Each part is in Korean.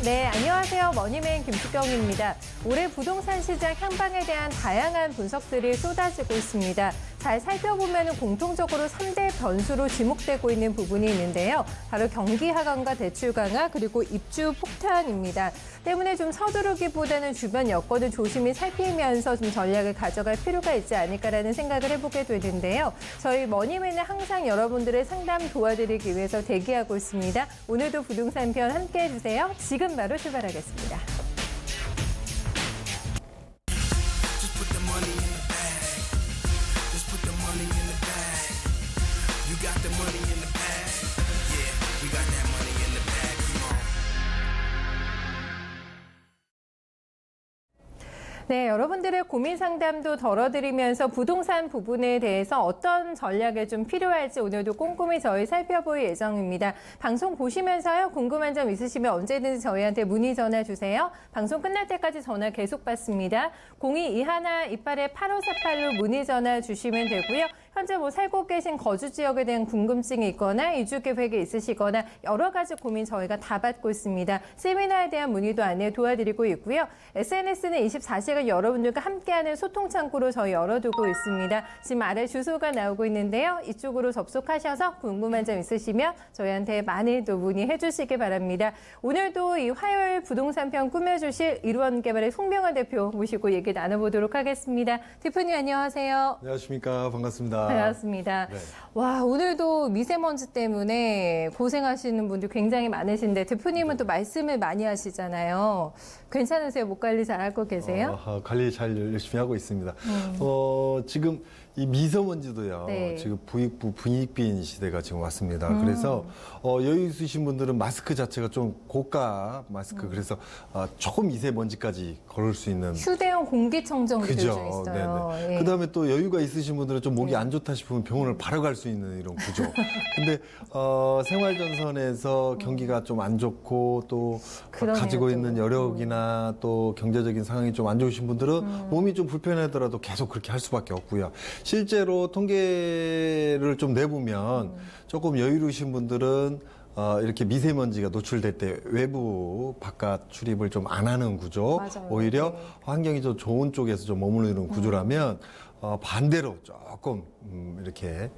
네, 안녕하세요. 머니맨 김수경입니다. 올해 부동산 시장 향방에 대한 다양한 분석들이 쏟아지고 있습니다. 잘 살펴보면 공통적으로 3대 변수로 지목되고 있는 부분이 있는데요. 바로 경기 하강과 대출 강화 그리고 입주 폭탄입니다. 때문에 좀 서두르기보다는 주변 여건을 조심히 살피면서 좀 전략을 가져갈 필요가 있지 않을까라는 생각을 해보게 되는데요. 저희 머니맨은 항상 여러분들의 상담 도와드리기 위해서 대기하고 있습니다. 오늘도 부동산 편 함께해 주세요. 지금 바로 출발하겠습니다. 네, 여러분들의 고민 상담도 덜어드리면서 부동산 부분에 대해서 어떤 전략이 좀 필요할지 오늘도 꼼꼼히 저희 살펴볼 예정입니다. 방송 보시면서요, 궁금한 점 있으시면 언제든지 저희한테 문의 전화 주세요. 방송 끝날 때까지 전화 계속 받습니다. 0221-28-8548로 문의 전화 주시면 되고요. 현재 살고 계신 거주 지역에 대한 궁금증이 있거나 이주 계획이 있으시거나 여러 가지 고민 저희가 다 받고 있습니다. 세미나에 대한 문의도 안내 도와드리고 있고요. SNS는 24시간 여러분들과 함께하는 소통 창구로 저희 열어두고 있습니다. 지금 아래 주소가 나오고 있는데요. 이쪽으로 접속하셔서 궁금한 점 있으시면 저희한테 많이 또 문의해 주시기 바랍니다. 오늘도 이 화요일 부동산 편 꾸며주실 이루원개발의 송명환 대표 모시고 얘기 나눠보도록 하겠습니다. 대표님 안녕하세요. 안녕하십니까. 반갑습니다. 반갑습니다. 네. 와, 오늘도 미세먼지 때문에 고생하시는 분들 굉장히 많으신데 대표님은 또 말씀을 많이 하시잖아요. 괜찮으세요? 목 관리 잘 하고 계세요? 관리 잘 열심히 하고 있습니다. 지금 이 미세먼지도요. 네. 지금 부익부 분익빈 시대가 지금 왔습니다. 그래서 여유 있으신 분들은 마스크 자체가 좀 고가 마스크 그래서 조금 미세먼지까지 걸을 수 있는 휴대용 공기청정기도 좀 있어요. 네네. 예. 그다음에 또 여유가 있으신 분들은 좀 목이 네. 안 좋다 싶으면 병원을 바로 갈 수 있는 이런 구조. 근데 생활전선에서 경기가 좀 안 좋고 또 그러네요, 가지고 또. 있는 여력이나 또 경제적인 상황이 좀 안 좋으신 분들은 몸이 좀 불편하더라도 계속 그렇게 할 수밖에 없고요. 실제로 통계를 좀 내보면 조금 여유로우신 분들은 이렇게 미세먼지가 노출될 때 외부 바깥 출입을 좀 안 하는 구조, 맞아요. 오히려 네. 환경이 좀 좋은 쪽에서 좀 머무르는 구조라면 반대로 조금 이렇게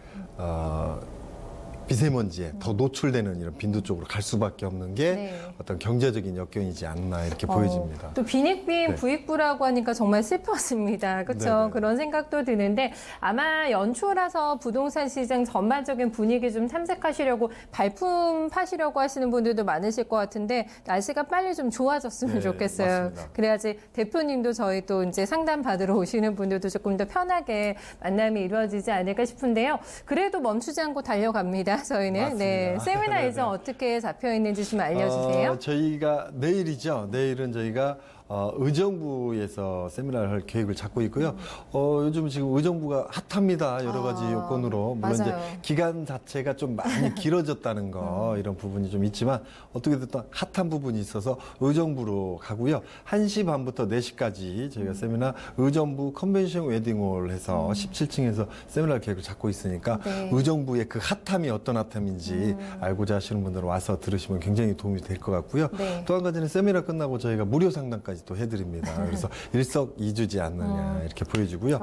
미세먼지에 더 노출되는 이런 빈도 쪽으로 갈 수밖에 없는 게 네. 어떤 경제적인 여건이지 않나 이렇게 보여집니다. 또 빈익빈 네. 부익부라고 하니까 정말 슬펐습니다. 그렇죠? 네네. 그런 생각도 드는데 아마 연초라서 부동산 시장 전반적인 분위기 좀 탐색하시려고 발품 파시려고 하시는 분들도 많으실 것 같은데 날씨가 빨리 좀 좋아졌으면 네, 좋겠어요. 맞습니다. 그래야지 대표님도 저희 또 이제 상담 받으러 오시는 분들도 조금 더 편하게 만남이 이루어지지 않을까 싶은데요. 그래도 멈추지 않고 달려갑니다. 저희는. 맞습니다. 네. 세미나 네네. 일정 어떻게 잡혀 있는지 좀 알려주세요. 저희가 내일이죠. 내일은 저희가 의정부에서 세미나를 할 계획을 잡고 있고요. 요즘 지금 의정부가 핫합니다. 여러 가지 요건으로. 물론 이제 맞아요. 기간 자체가 좀 많이 길어졌다는 거 이런 부분이 좀 있지만 어떻게 됐든 핫한 부분이 있어서 의정부로 가고요. 1시 반부터 4시까지 저희가 세미나 의정부 컨벤션 웨딩홀 해서 17층에서 세미나 계획을 잡고 있으니까 네. 의정부의 그 핫함이 어떤 핫함인지 알고자 하시는 분들은 와서 들으시면 굉장히 도움이 될 것 같고요. 네. 또 한 가지는 세미나 끝나고 저희가 무료 상담까지 또 해드립니다. 그래서 일석이조지 않느냐 이렇게 보여지고요.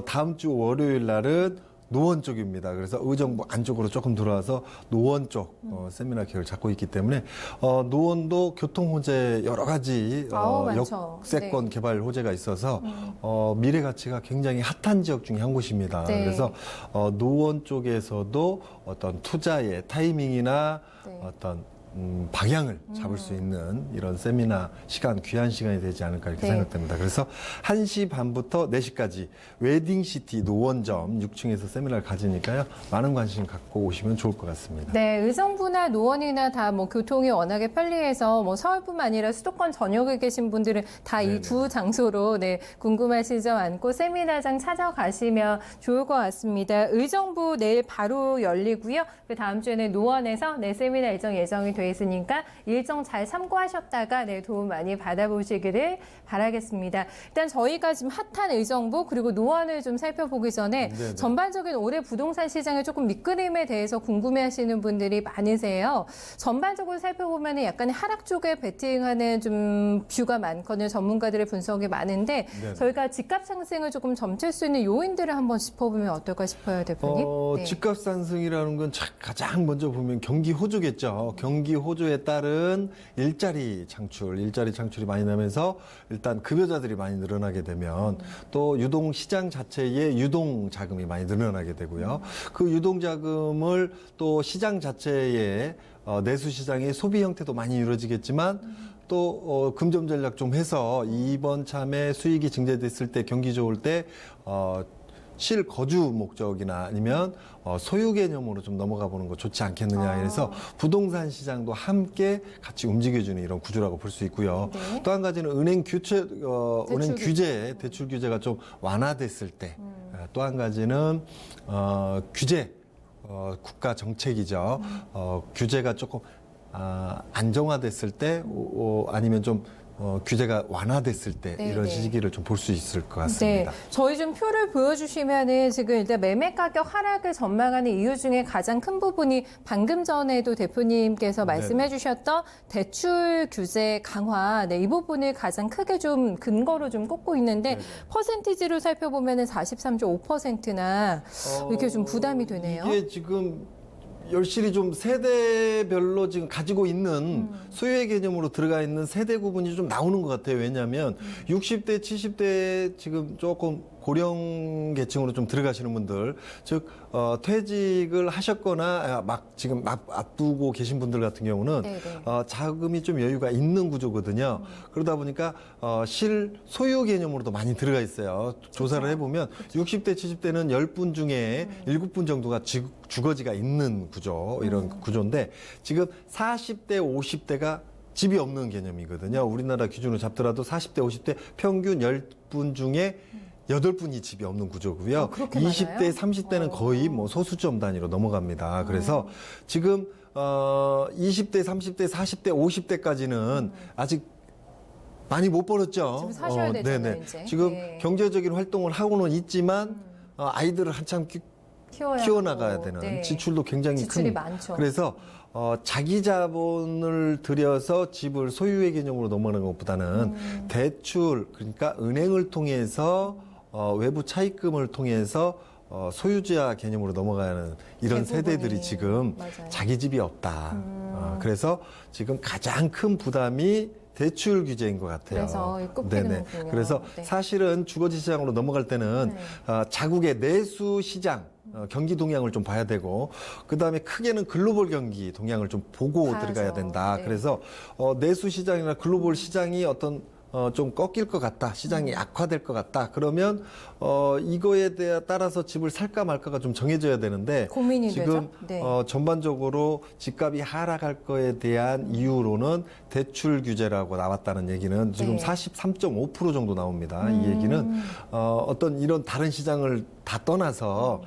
다음 주 월요일 날은 노원 쪽입니다. 그래서 의정부 안쪽으로 조금 들어와서 노원 쪽 세미나 계획을 잡고 있기 때문에 노원도 교통 호재 여러 가지 많죠. 역세권 개발 호재가 있어서 미래 가치가 굉장히 핫한 지역 중에 한 곳입니다. 네. 그래서 노원 쪽에서도 어떤 투자의 타이밍이나 네. 어떤 방향을 잡을 수 있는 이런 세미나 시간, 귀한 시간이 되지 않을까 이렇게 네. 생각됩니다. 그래서 1시 반부터 4시까지 웨딩시티 노원점 6층에서 세미나를 가지니까요. 많은 관심 갖고 오시면 좋을 것 같습니다. 네, 의정부나 노원이나 다 교통이 워낙에 편리해서 서울뿐만 아니라 수도권 전역에 계신 분들은 다 이 네네. 두 장소로 궁금하신 점 많고 세미나장 찾아가시면 좋을 것 같습니다. 의정부 내일 바로 열리고요. 그 다음 주에는 노원에서 세미나 일정 예정이 되어 돼 있으니까 일정 잘 참고하셨다가 네, 도움 많이 받아보시기를 바라겠습니다. 일단 저희가 지금 핫한 의정부 그리고 노원을 좀 살펴보기 전에 네네. 전반적인 올해 부동산 시장의 조금 밑그림에 대해서 궁금해하시는 분들이 많으세요. 전반적으로 살펴보면 약간 하락 쪽에 베팅하는 좀 뷰가 많거든요. 전문가들의 분석이 많은데 네네. 저희가 집값 상승을 조금 점칠 수 있는 요인들을 한번 짚어보면 어떨까 싶어요, 대표님. 네. 집값 상승이라는 건 가장 먼저 보면 경기 호조겠죠. 경기 호조에 따른 일자리 창출이 많이 나면서 일단 급여자들이 많이 늘어나게 되면 또 유동 시장 자체에 유동 자금이 많이 늘어나게 되고요. 그 유동 자금을 또 시장 자체에 내수 시장의 소비 형태도 많이 이루어지겠지만 또 금전 전략 좀 해서 이번 참에 수익이 증대됐을 때 경기 좋을 때 실거주 목적이나 아니면 소유 개념으로 좀 넘어가 보는 거 좋지 않겠느냐. 그래서 부동산 시장도 함께 같이 움직여주는 이런 구조라고 볼 수 있고요. 네. 또 한 가지는 은행 규제, 대출 규제가 좀 완화됐을 때, 또 한 가지는 규제, 국가 정책이죠. 규제가 조금 안정화됐을 때, 아니면 좀 규제가 완화됐을 때 네, 이런 네. 시기를 좀 볼 수 있을 것 네, 같습니다. 저희 좀 표를 보여주시면은 지금 일단 매매 가격 하락을 전망하는 이유 중에 가장 큰 부분이 방금 전에도 대표님께서 말씀해 주셨던 대출 규제 강화, 네, 이 부분을 가장 크게 좀 근거로 좀 꼽고 있는데 퍼센티지로 살펴보면은 43.5%나 이렇게 좀 부담이 되네요. 이게 지금 열실히 좀 세대별로 지금 가지고 있는 소유의 개념으로 들어가 있는 세대 구분이 좀 나오는 것 같아요. 왜냐하면 60대, 70대 지금 조금 고령 계층으로 좀 들어가시는 분들, 즉 퇴직을 하셨거나 지금 앞두고 계신 분들 같은 경우는 네네. 자금이 좀 여유가 있는 구조거든요. 그러다 보니까 소유 개념으로도 많이 들어가 있어요. 조사를 해보면 60대, 70대는 10분 중에 7분 정도가 주거지가 있는 구조, 이런 구조인데 지금 40대, 50대가 집이 없는 개념이거든요. 우리나라 기준으로 잡더라도 40대, 50대 평균 10분 중에 8분이 집이 없는 구조고요. 그렇게 20대, 많아요? 30대는 거의 뭐 소수점 단위로 넘어갑니다. 그래서 지금 20대, 30대, 40대, 50대까지는 아직 많이 못 벌었죠. 지금 사셔야 되잖아요, 네네. 이제. 지금 네. 경제적인 활동을 하고는 있지만 아이들을 한참 키워나가야 하고, 되는 네. 지출도 굉장히 지출이 큰. 많죠. 그래서 자기 자본을 들여서 집을 소유의 개념으로 넘어가는 것보다는 대출, 그러니까 은행을 통해서 외부 차입금을 통해서 소유자 개념으로 넘어가는 이런 대부분이. 세대들이 지금 맞아요. 자기 집이 없다. 그래서 지금 가장 큰 부담이 대출 규제인 것 같아요. 그래서 꼽히는 거군요. 그래서 네. 사실은 주거지 시장으로 넘어갈 때는 자국의 내수 시장 경기 동향을 좀 봐야 되고 그다음에 크게는 글로벌 경기 동향을 좀 보고 봐야죠. 들어가야 된다. 네. 그래서 내수 시장이나 글로벌 시장이 어떤 좀 꺾일 것 같다. 시장이 악화될 것 같다. 그러면 이거에 따라서 집을 살까 말까가 좀 정해져야 되는데 고민이 지금 되죠? 네. 전반적으로 집값이 하락할 거에 대한 이유로는 대출 규제라고 나왔다는 얘기는 지금 네. 43.5% 정도 나옵니다. 이 얘기는 어떤 이런 다른 시장을 다 떠나서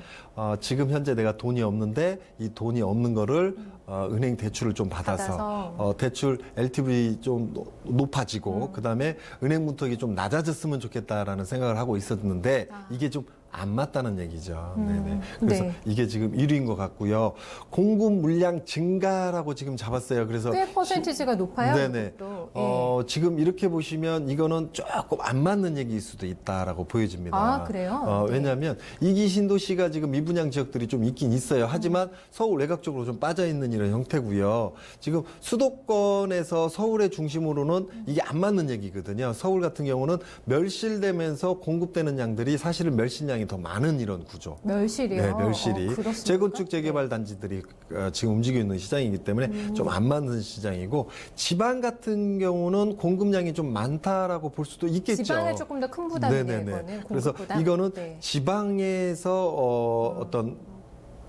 지금 현재 내가 돈이 없는데 이 돈이 없는 거를 은행 대출을 좀 받아서 대출 LTV 좀 높아지고 그다음에 은행 문턱이 좀 낮아졌으면 좋겠다라는 생각을 하고 있었는데 이게 좀 안 맞다는 얘기죠. 네네. 그래서 네. 이게 지금 1위인 것 같고요. 공급 물량 증가라고 지금 잡았어요. 그래서 꽤 퍼센티지가 높아요. 네네. 그것도. 지금 이렇게 보시면 이거는 조금 안 맞는 얘기일 수도 있다라고 보여집니다. 아, 그래요? 네. 왜냐하면 이기 신도시가 지금 미분양 지역들이 좀 있긴 있어요. 하지만 서울 외곽 쪽으로 좀 빠져 있는 이런 형태고요. 지금 수도권에서 서울의 중심으로는 이게 안 맞는 얘기거든요. 서울 같은 경우는 멸실되면서 공급되는 양들이 사실은 멸실량이 더 많은 이런 구조. 멸실이요? 네, 멸실이. 그렇습니까? 재건축, 재개발 단지들이 지금 움직이고 있는 시장이기 때문에 좀 안 맞는 시장이고 지방 같은 경우는 공급량이 좀 많다라고 볼 수도 있겠죠. 지방에 조금 더 큰 부담이네요. 네네네. 이거는 그래서 공급보다. 이거는 네. 지방에서 어떤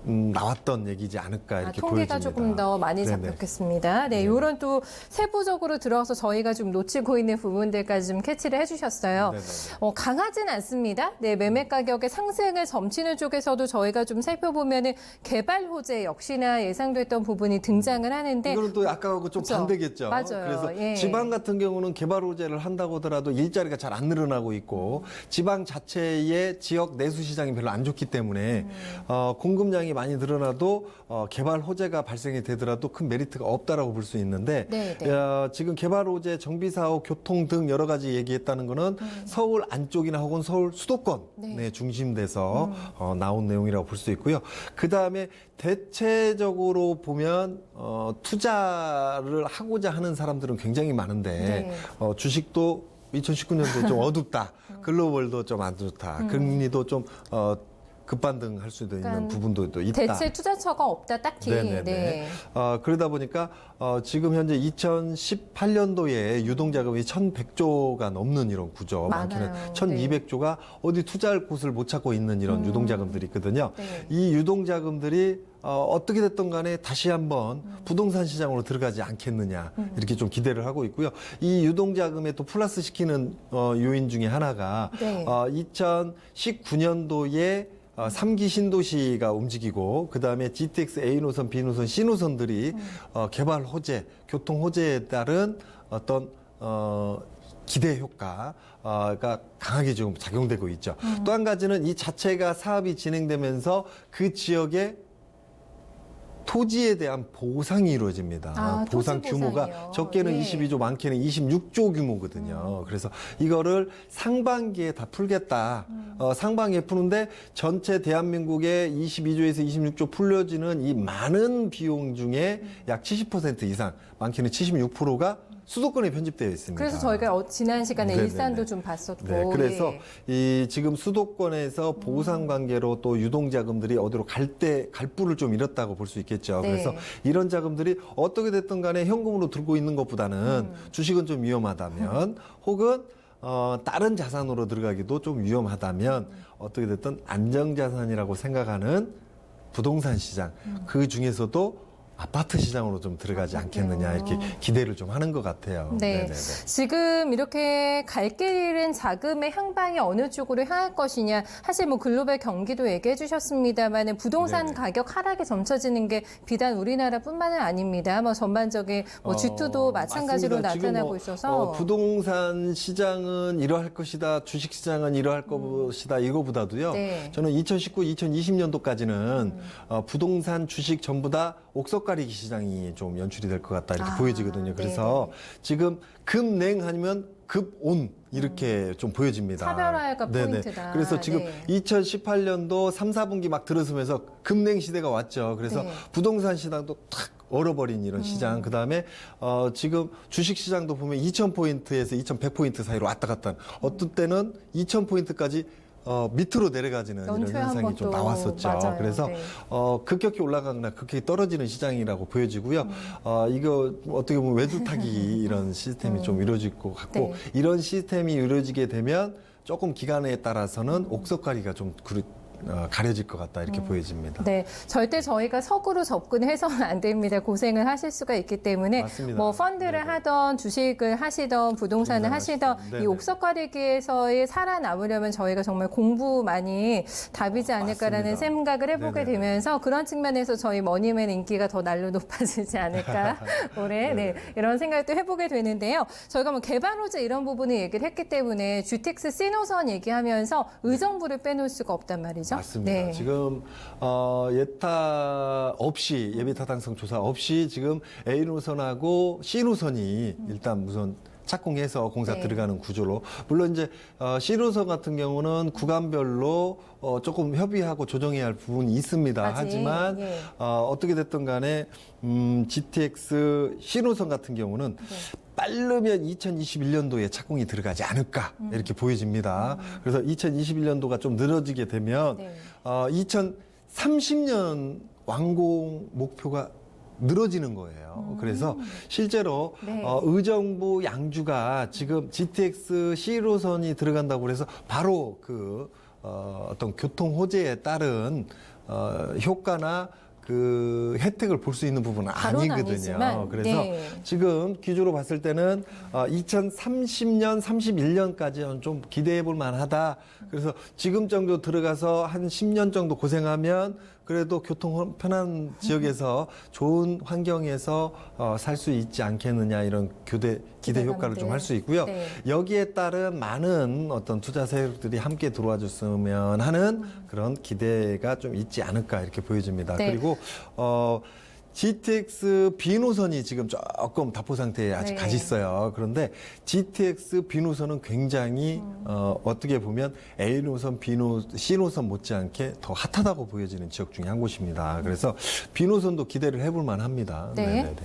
나왔던 얘기지 않을까 이렇게 통계가 보여집니다. 조금 더 많이 네네. 잡혔겠습니다. 네, 이런 또 세부적으로 들어서 저희가 좀 놓치고 있는 부분들까지 좀 캐치를 해주셨어요. 네네. 강하진 않습니다. 네, 매매 가격의 상승을 점치는 쪽에서도 저희가 좀 살펴보면은 개발 호재 역시나 예상됐던 부분이 등장을 하는데 이거는 또 아까하고 좀 그쵸? 반대겠죠. 맞아요. 그래서 예. 지방 같은 경우는 개발 호재를 한다고 하더라도 일자리가 잘 안 늘어나고 있고 지방 자체의 지역 내수 시장이 별로 안 좋기 때문에 공급량이 많이 늘어나도 개발 호재가 발생이 되더라도 큰 메리트가 없다라고 볼 수 있는데 네. 지금 개발 호재, 정비 사업, 교통 등 여러 가지 얘기했다는 거는 서울 안쪽이나 혹은 서울 수도권 네. 중심돼서 나온 내용이라고 볼 수 있고요. 그 다음에 대체적으로 보면 투자를 하고자 하는 사람들은 굉장히 많은데 네. 주식도 2019년도에 좀 어둡다. 글로벌도 좀 안 좋다. 금리도 좀 급반등할 수도 있는 그러니까 부분도 또 있다. 대체 투자처가 없다 딱히. 네네네. 네. 그러다 보니까 지금 현재 2018년도에 유동자금이 1,100조가 넘는 이런 구조, 많게는 많아요. 1,200조가 어디 투자할 곳을 못 찾고 있는 이런 유동자금들이 있거든요. 네. 이 유동자금들이 어떻게 됐든 간에 다시 한번 부동산 시장으로 들어가지 않겠느냐 이렇게 좀 기대를 하고 있고요. 이 유동자금에 또 플러스 시키는 요인 중에 하나가 네. 2019년도에 3기 신도시가 움직이고 그다음에 GTX A 노선, B 노선, C 노선들이 개발 호재, 교통 호재에 따른 어떤 기대 효과가 강하게 지금 작용되고 있죠. 또 한 가지는 이 자체가 사업이 진행되면서 그 지역에 토지에 대한 보상이 이루어집니다. 보상 토지 규모가 보상이요. 적게는 예. 22조, 많게는 26조 규모거든요. 그래서 이거를 상반기에 다 풀겠다. 상반기에 푸는데 전체 대한민국의 22조에서 26조 풀려지는 이 많은 비용 중에 약 70% 이상, 많게는 76%가 수도권에 편집되어 있습니다. 그래서 저희가 지난 시간에 네네네. 일산도 좀 봤었고. 네, 그래서 예. 이 지금 수도권에서 보상 관계로 또 유동자금들이 어디로 갈 불을 좀 잃었다고 볼 수 있겠죠. 네. 그래서 이런 자금들이 어떻게 됐든 간에 현금으로 들고 있는 것보다는 주식은 좀 위험하다면 혹은 다른 자산으로 들어가기도 좀 위험하다면 어떻게 됐든 안정자산이라고 생각하는 부동산 시장 그 중에서도 아파트 시장으로 좀 들어가지 않겠느냐 이렇게 기대를 좀 하는 것 같아요. 네. 네네네. 지금 이렇게 갈 길 잃은 자금의 향방이 어느 쪽으로 향할 것이냐. 사실 뭐 글로벌 경기도 얘기해 주셨습니다만 부동산 네네. 가격 하락에 점쳐지는 게 비단 우리나라뿐만은 아닙니다. 뭐 전반적인 뭐 G2도 마찬가지로 맞습니다. 지금 나타나고 있어서. 부동산 시장은 이러할 것이다, 주식 시장은 이러할 것이다 이거보다도요. 네. 저는 2019, 2020년도까지는 부동산, 주식 전부 다 옥석 가리기 시장이 좀 연출이 될 것 같다 이렇게 보여지거든요. 그래서 지금 급냉 아니면 급온 이렇게 좀 보여집니다. 차별화가 네네. 포인트다. 그래서 지금 네. 2018년도 3, 4분기 막 들어서면서 급냉 시대가 왔죠. 그래서 네. 부동산 시장도 탁 얼어버린 이런 시장. 그다음에 지금 주식 시장도 보면 2,000포인트에서 2,100포인트 사이로 왔다 갔다 하는, 어떤 때는 2,000포인트까지 밑으로 내려가지는 이런 연초에 현상이 한번 좀 또 나왔었죠. 맞아요. 그래서 네. 급격히 올라가거나 급격히 떨어지는 시장이라고 보여지고요. 이거 어떻게 보면 외줄타기 이런 시스템이 좀 이루어질 것 같고 네. 이런 시스템이 이루어지게 되면 조금 기간에 따라서는 옥석가리가 좀 가려질 것 같다 이렇게 보여집니다. 네, 절대 저희가 석으로 접근해서는 안 됩니다. 고생을 하실 수가 있기 때문에 맞습니다. 뭐 펀드를 네네. 하던 주식을 하시던 부동산을 하시던 네네. 이 옥석가리기에서의 살아남으려면 저희가 정말 공부 많이 답이지 않을까라는 맞습니다. 생각을 해보게 네네네. 되면서 그런 측면에서 저희 머니맨 인기가 더 날로 높아지지 않을까 올해 네, 이런 생각도 해보게 되는데요. 저희가 뭐 개발 호재 이런 부분을 얘기를 했기 때문에 GTX C노선 얘기하면서 의정부를 빼놓을 수가 없단 말이죠. 맞습니다. 네. 지금 예타 없이 예비 타당성 조사 없이 지금 A 노선하고 C 노선이 일단 우선 착공해서 공사 네. 들어가는 구조로, 물론 이제 C 노선 같은 경우는 구간별로 조금 협의하고 조정해야 할 부분이 있습니다. 아직, 하지만 예. 어떻게 됐든 간에 GTX C 노선 같은 경우는 빠르면 2021년도에 착공이 들어가지 않을까 이렇게 보여집니다. 그래서 2021년도가 좀 늘어지게 되면 네. 2030년 완공 목표가 늘어지는 거예요. 그래서 실제로 네. 의정부 양주가 지금 GTX C로선이 들어간다고 해서 바로 어떤 교통 호재에 따른 효과나 그 혜택을 볼 수 있는 부분은 바로는 아니거든요. 아니지만, 그래서 네. 지금 기조로 봤을 때는 2030년, 31년까지 좀 기대해 볼 만하다. 그래서 지금 정도 들어가서 한 10년 정도 고생하면 그래도 교통 편한 지역에서 좋은 환경에서 살 수 있지 않겠느냐 이런 기대 효과를 좀 할 수 있고요. 네. 여기에 따른 많은 어떤 투자 세력들이 함께 들어와 줬으면 하는 그런 기대가 좀 있지 않을까 이렇게 보여집니다. 네. 그리고 GTX B 노선이 지금 조금 답보 상태에 아직 네. 가 있어요. 그런데 GTX B 노선은 굉장히 어떻게 보면 A 노선, C 노선 못지않게 더 핫하다고 보여지는 지역 중에 한 곳입니다. 그래서 B 노선도 기대를 해볼 만합니다. 네. 네네네.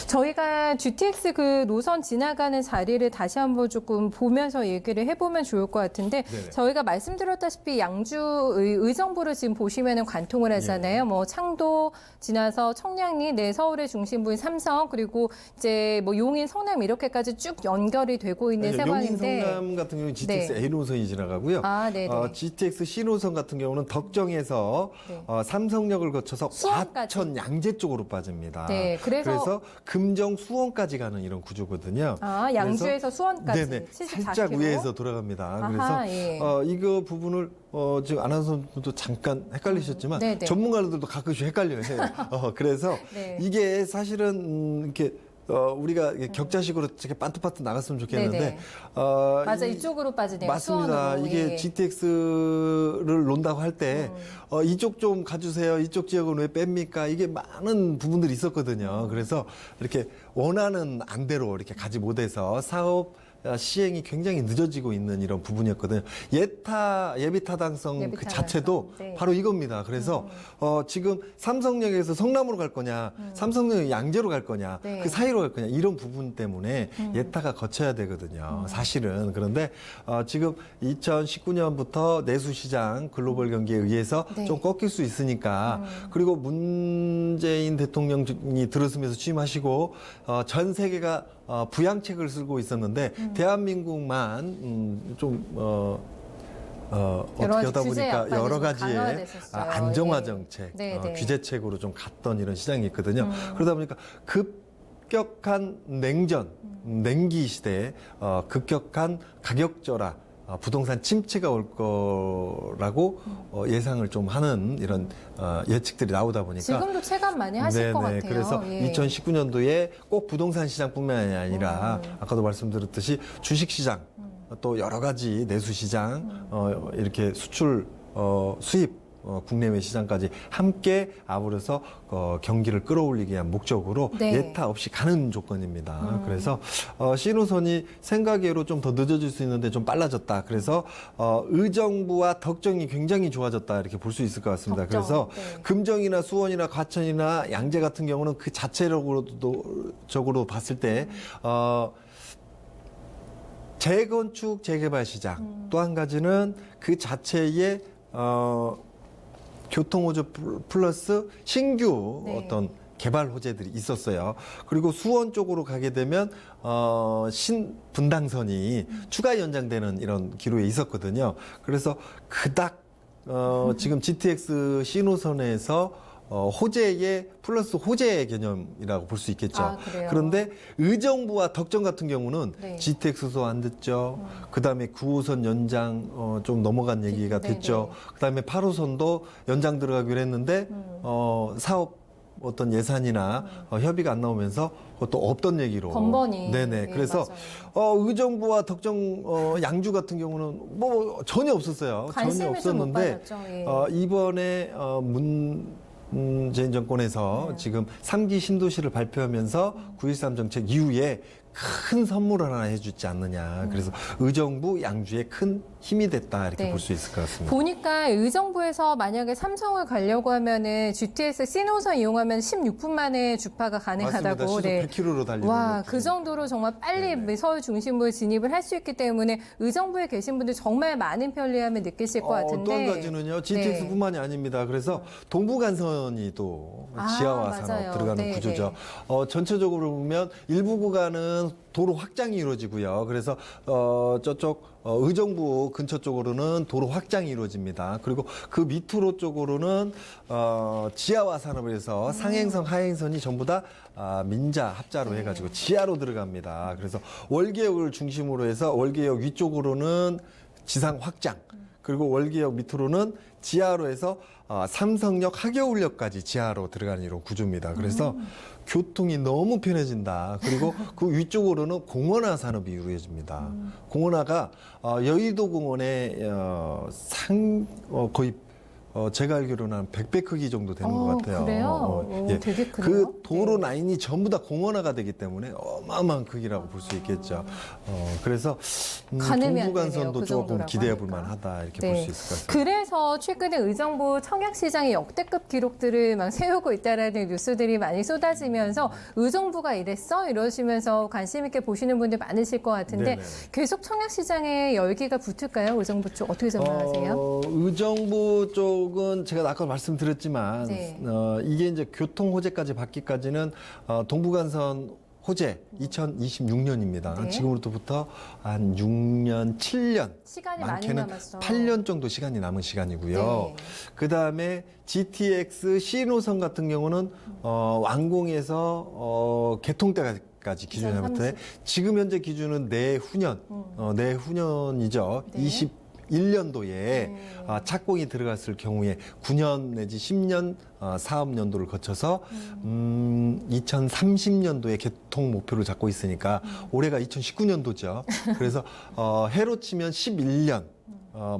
저희가 GTX 그 노선 지나가는 자리를 다시 한번 조금 보면서 얘기를 해보면 좋을 것 같은데 네네. 저희가 말씀드렸다시피 양주 의정부를 지금 보시면은 관통을 하잖아요. 뭐 창도 지나서 청량리, 서울의 중심부인 삼성 그리고 이제 뭐 용인, 성남 이렇게까지 쭉 연결이 되고 있는 용인 상황인데. 성남 같은 경우는 GTX 네. A 노선이 지나가고요. 네네. GTX C 노선 같은 경우는 덕정에서 네. 삼성역을 거쳐서 수원까지. 과천 양재 쪽으로 빠집니다. 네, 그래서 금정 수원까지 가는 이런 구조거든요. 양주에서 수원까지 네네, 74km. 살짝 위에서 돌아갑니다. 아하, 그래서 예. 이거 부분을 지금 아나운서분도 잠깐 헷갈리셨지만 네네. 전문가들도 가끔씩 헷갈려요. 그래서 네. 이게 사실은 이렇게 우리가 이게 격자식으로 이렇게 반듯반듯 나갔으면 좋겠는데 네네. 맞아, 이쪽으로 빠지네요. 맞습니다. 수원으로. 이게 예. GTX를 논다고 할 때 이쪽 좀 가주세요. 이쪽 지역은 왜 뺍니까? 이게 많은 부분들이 있었거든요. 그래서 이렇게 원하는 안대로 이렇게 가지 못해서 사업 시행이 굉장히 늦어지고 있는 이런 부분이었거든요. 예비 타당성 그 자체도 네. 바로 이겁니다. 그래서 지금 삼성역에서 성남으로 갈 거냐, 삼성역 양재로 갈 거냐, 네. 그 사이로 갈 거냐 이런 부분 때문에 예타가 거쳐야 되거든요. 사실은 그런데 지금 2019년부터 내수시장 글로벌 경기에 의해서 네. 좀 꺾일 수 있으니까 그리고 문재인 대통령이 들어서면서 취임하시고 전 세계가 부양책을 쓰고 있었는데 대한민국만 어떻게 하다 보니까 여러 가지의 강화됐었어요. 안정화 예. 정책, 네, 네. 규제책으로 좀 갔던 이런 시장이 있거든요. 그러다 보니까 급격한 냉전, 냉기 시대에 급격한 가격 절하, 부동산 침체가 올 거라고 예상을 좀 하는 이런 예측들이 나오다 보니까 지금도 체감 많이 하실 것 같아요. 그래서 예. 2019년도에 꼭 부동산 시장뿐만이 아니라 아까도 말씀드렸듯이 주식 시장 또 여러 가지 내수 시장 이렇게 수출 수입 국내외 시장까지 함께 아우러서 경기를 끌어올리기 위한 목적으로 네. 예타 없이 가는 조건입니다. 그래서 신호선이 생각외로 좀 더 늦어질 수 있는데 좀 빨라졌다. 그래서 의정부와 덕정이 굉장히 좋아졌다 이렇게 볼 수 있을 것 같습니다. 덕정, 그래서 네. 금정이나 수원이나 과천이나 양재 같은 경우는 그 자체적으로 봤을 때 재건축 재개발 시장 또 한 가지는 그 자체의 교통호조 플러스 신규 네. 어떤 개발 호재들이 있었어요. 그리고 수원 쪽으로 가게 되면 신분당선이 추가 연장되는 이런 기로에 있었거든요. 그래서 그닥 지금 GTX 신호선에서 호재의 플러스 호재의 개념이라고 볼 수 있겠죠. 그래요? 그런데 의정부와 덕정 같은 경우는 네. GTX도 안 됐죠. 그다음에 9호선 연장 좀 넘어간 얘기가 네, 됐죠. 그다음에 8호선도 연장 들어가기로 했는데 사업 어떤 예산이나 협의가 안 나오면서 그것도 없던 얘기로 번번이. 네네. 예, 그래서 맞아요. 의정부와 덕정 양주 같은 경우는 뭐 전혀 없었어요. 전혀 관심이 좀 못 없었는데 받았죠. 예. 이번에 문재인 정권에서 지금 3기 신도시를 발표하면서 9.13 정책 이후에 큰 선물을 하나 해주지 않느냐. 그래서 의정부 양주에 큰 힘이 됐다 이렇게 네. 볼 수 있을 것 같습니다. 보니까 의정부에서 만약에 삼성을 가려고 하면은 GTX C노선 이용하면 16분 만에 주파가 가능하다고. 맞습니다. 시속 100km로 달리는 와, 것도. 그 정도로 정말 빨리 네네. 서울 중심부에 진입을 할 수 있기 때문에 의정부에 계신 분들 정말 많은 편리함을 느끼실 것 같은데. 또 한 가지는요. GTX뿐만이 아닙니다. 그래서 동부간선이 또 지하화 맞아요. 산업 들어가는 네, 구조죠. 전체적으로 보면 일부 구간은 쪽으로는 도로 확장이 이루어지고요. 그래서 저쪽 의정부 근처 쪽으로는 도로 확장이 이루어집니다. 그리고 그 밑으로 쪽으로는 지하화 산업을 해서 상행선, 하행선이 전부 다 민자 합자로 해가지고 지하로 들어갑니다. 그래서 월계역을 중심으로 해서 월계역 위쪽으로는 지상 확장, 그리고 월계역 밑으로는 지하로 해서 삼성역, 하겨울역까지 지하로 들어가는 이런 구조입니다. 그래서 교통이 너무 편해진다. 그리고 그 위쪽으로는 공원화 산업이 이루어집니다. 공원화가 여의도 공원의 거의 제가 알기로는 한 100배 크기 정도 되는 것 같아요. 그래요? 예. 되게 크네요. 그 도로 라인이 전부 다 공원화가 되기 때문에 어마어마한 크기라고 볼 수 있겠죠. 그래서 가늠이 안 동부간선도 되네요. 그 조금 정도라고 기대해 볼 하니까. 만하다 이렇게 네. 볼 수 있을 것 같습니다. 그래서 최근에 의정부 청약시장이 역대급 기록들을 막 세우고 있다라는 뉴스들이 많이 쏟아지면서 의정부가 이랬어? 이러시면서 관심 있게 보시는 분들 많으실 것 같은데 네네. 계속 청약시장에 열기가 붙을까요? 의정부 쪽 어떻게 전망하세요? 의정부 쪽은 제가 아까 말씀드렸지만 네. 이게 이제 교통 호재까지 받기까지는 동부간선 호재 2026년입니다. 네. 지금으로부터 한 6년, 7년, 시간이 많이 많게는 남았어. 8년 정도 시간이 남은 시간이고요. 네. 그 다음에 GTX C노선 같은 경우는 완공해서 개통 때까지 기준이 하부터 지금 현재 기준은 내후년, 내후년이죠. 네. 21년도에 착공이 들어갔을 경우에 9년 내지 10년 사업연도를 거쳐서 2030년도에 개통 목표를 잡고 있으니까 올해가 2019년도죠. 그래서 해로 치면 11년,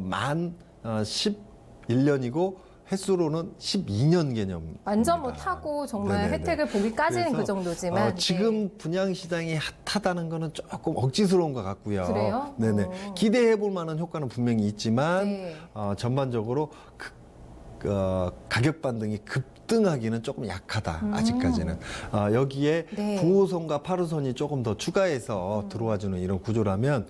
만 11년이고 횟수로는 12년 개념. 완전 뭐 타고 정말 혜택을 보기까지는 그 정도지만 지금 분양 시장이 핫하다는 거는 조금 억지스러운 것 같고요. 그래요? 네네. 기대해 볼 만한 효과는 분명히 있지만 네. 전반적으로 가격 반등이 급등하기는 조금 약하다. 아직까지는. 여기에 네. 9호선과 8호선이 조금 더 추가해서 들어와주는 이런 구조라면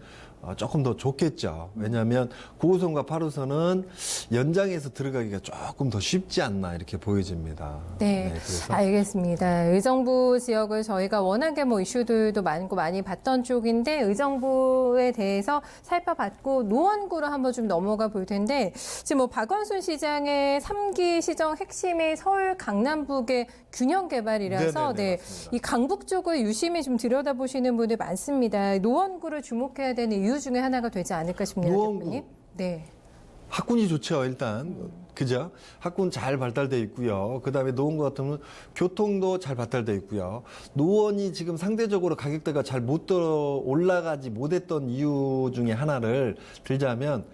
조금 더 좋겠죠. 왜냐하면 9호선과 8호선은 연장해서 들어가기가 조금 더 쉽지 않나 이렇게 보여집니다. 네, 그래서 알겠습니다. 의정부 지역을 저희가 워낙에 뭐 이슈들도 많고 많이 봤던 쪽인데 의정부에 대해서 살펴봤고 노원구로 한번 좀 넘어가 볼 텐데 지금 뭐 박원순 시장의 3기 시정 핵심이 서울 강남북의 균형 개발이라서 네네네, 맞습니다. 이 강북 쪽을 유심히 좀 들여다보시는 분들 많습니다. 노원구를 주목해야 되는 이유 중에 하나가 되지 않을까 싶네요, 노원구. 대표님. 네. 학군이 좋죠, 일단. 그죠? 학군 잘 발달돼 있고요. 그 다음에 노원구 같으면 교통도 잘 발달돼 있고요. 노원이 지금 상대적으로 가격대가 잘 못 올라가지 못했던 이유 중에 하나를 들자면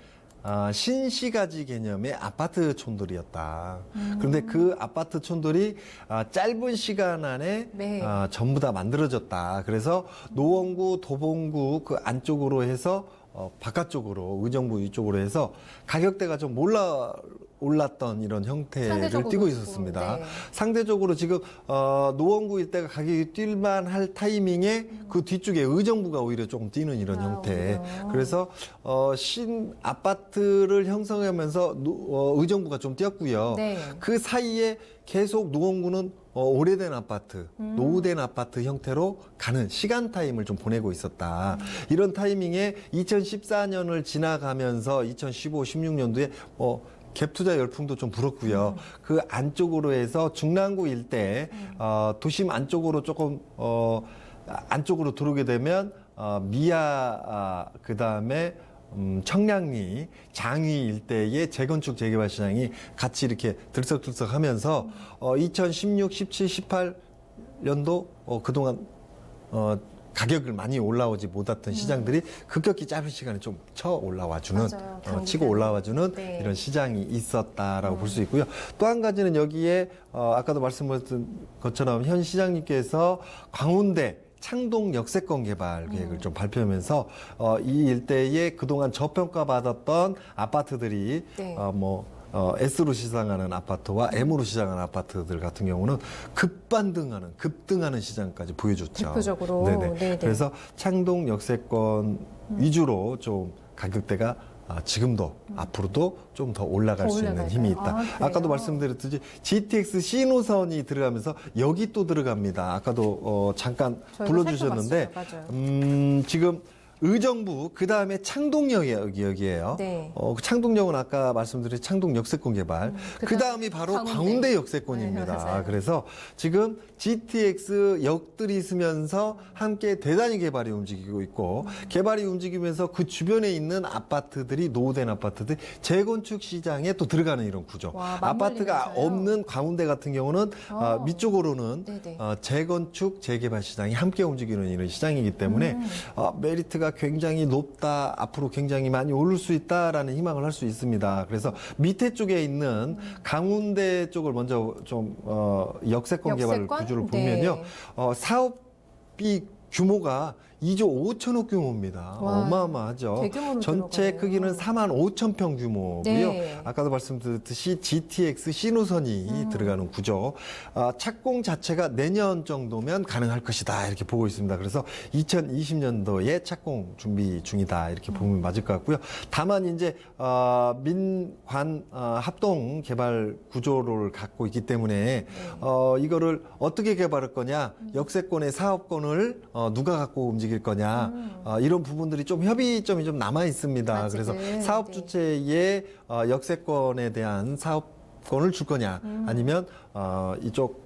신시가지 개념의 아파트 촌들이었다. 그런데 그 아파트 촌들이 짧은 시간 안에 네. 전부 다 만들어졌다. 그래서 노원구, 도봉구 그 안쪽으로 해서 바깥쪽으로 의정부 이쪽으로 해서 가격대가 좀 올랐던 이런 형태를 상대적으로 띠고 그렇고, 있었습니다. 네. 상대적으로 지금 노원구 일대가 가격이 뛸만할 타이밍에 그 뒤쪽에 의정부가 오히려 조금 뛰는 이런 형태. 오히려. 그래서 신 아파트를 형성하면서 의정부가 좀 뛰었고요. 네. 그 사이에 계속 노원구는 오래된 아파트, 노후된 아파트 형태로 가는 시간 타임을 좀 보내고 있었다. 이런 타이밍에 2014년을 지나가면서 2015, 16년도에 갭 투자 열풍도 좀 불었고요. 그 안쪽으로 해서 중랑구 일대 도심 안쪽으로 조금 안쪽으로 들어오게 되면 미아 그 다음에 청량리, 장위 일대의 재건축 재개발 시장이 같이 이렇게 들썩들썩하면서 2016, 17, 18년도 그동안 가격을 많이 올라오지 못했던 시장들이 급격히 짧은 시간에 좀 쳐 올라와주는, 맞아요. 치고 올라와주는 네. 이런 시장이 있었다라고 볼 수 있고요. 또 한 가지는 여기에 아까도 말씀드렸던 것처럼 현 시장님께서 광운대 창동 역세권 개발 계획을 좀 발표하면서 이 일대에 그동안 저평가받았던 아파트들이 네. S로 시장하는 아파트와 M으로 시장하는 아파트들 같은 경우는 급등하는 시장까지 보여줬죠. 대표적으로. 네네. 네네. 그래서 창동 역세권 위주로 좀 가격대가 지금도 앞으로도 좀 더 올라갈 수 있는 올라갈까요? 힘이 있다. 그래요? 아까도 말씀드렸듯이 GTX C 노선이 들어가면서 여기 또 들어갑니다. 아까도 잠깐 저희가 불러주셨는데 살펴봤어요. 지금 의정부 그다음에 창동역이 여기예요. 네. 그 창동역은 아까 말씀드린 창동 역세권 개발. 그다음이 바로 광운대 역세권입니다. 네, 맞아요. 그래서 지금 GTX 역들이 있으면서 함께 대단히 개발이 움직이고 있고 개발이 움직이면서 그 주변에 있는 아파트들이 노후된 아파트들이 재건축 시장에 또 들어가는 이런 구조. 와, 아파트가 맞물리면서요? 없는 광운대 같은 경우는 밑쪽으로는 네네. 재건축 재개발 시장이 함께 움직이는 이런 시장이기 때문에 메리트가 굉장히 높다. 앞으로 굉장히 많이 오를 수 있다라는 희망을 할 수 있습니다. 그래서 밑에 쪽에 있는 강운대 쪽을 먼저 좀 역세권 개발 역세권? 구조를 네. 보면요. 사업비 규모가 2조 5천억 규모입니다. 와, 어마어마하죠. 대규모로 전체 들어가네요. 크기는 4만 5천 평 규모고요. 네. 아까도 말씀드렸듯이 GTX C 노선이 들어가는 구조. 착공 자체가 내년 정도면 가능할 것이다 이렇게 보고 있습니다. 그래서 2020년도에 착공 준비 중이다 이렇게 보면 맞을 것 같고요. 다만 이제 민관 합동 개발 구조를 갖고 있기 때문에 이거를 어떻게 개발할 거냐, 역세권의 사업권을 누가 갖고 움직일 거냐, 이런 부분들이 좀 협의점이 좀 남아 있습니다. 아직은, 그래서 사업 네. 주체의 역세권에 대한 사업권을 줄 거냐, 아니면 이쪽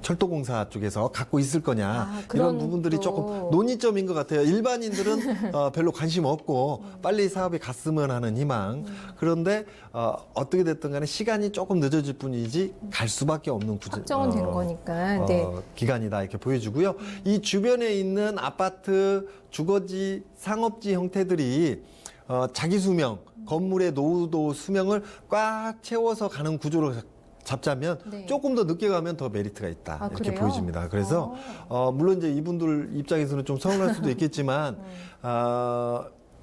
철도공사 쪽에서 갖고 있을 거냐, 그런 이런 부분들이 또. 조금 논의점인 것 같아요. 일반인들은 별로 관심 없고 빨리 사업이 갔으면 하는 희망. 그런데 어떻게 됐든 간에 시간이 조금 늦어질 뿐이지 갈 수밖에 없는 확정은 된 거니까. 네. 기간이다 이렇게 보여주고요. 이 주변에 있는 아파트, 주거지, 상업지 형태들이 자기 수명, 건물의 노후도 수명을 꽉 채워서 가는 구조로 잡자면 네. 조금 더 늦게 가면 더 메리트가 있다 이렇게 그래요? 보여집니다. 그래서 물론 이제 이분들 입장에서는 좀 서운할 수도 있겠지만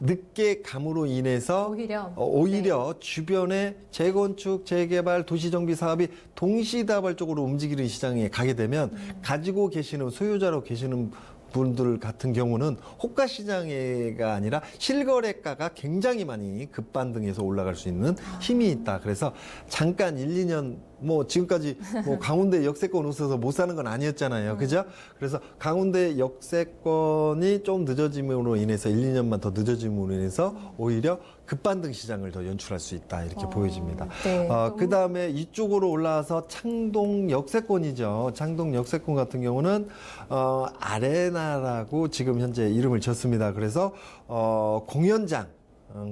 늦게 감으로 인해서 오히려 주변에 재건축, 재개발, 도시정비 사업이 동시다발적으로 움직이는 시장에 가게 되면 가지고 계시는 소유자로 계시는 분들 같은 경우는 호가 시장가 아니라 실거래가가 굉장히 많이 급반등해서 올라갈 수 있는 힘이 있다. 그래서 잠깐 1, 2년 뭐 지금까지 뭐 강원대 역세권 없어서 못 사는 건 아니었잖아요. 그죠? 그래서 강원대 역세권이 좀 늦어짐으로 인해서 1, 2년만 더 늦어짐으로 인해서 오히려 급반등 시장을 더 연출할 수 있다. 이렇게 보여집니다. 네. 그 다음에 이쪽으로 올라와서 창동 역세권이죠. 창동 역세권 같은 경우는 아레나라고 지금 현재 이름을 졌습니다. 그래서 공연장과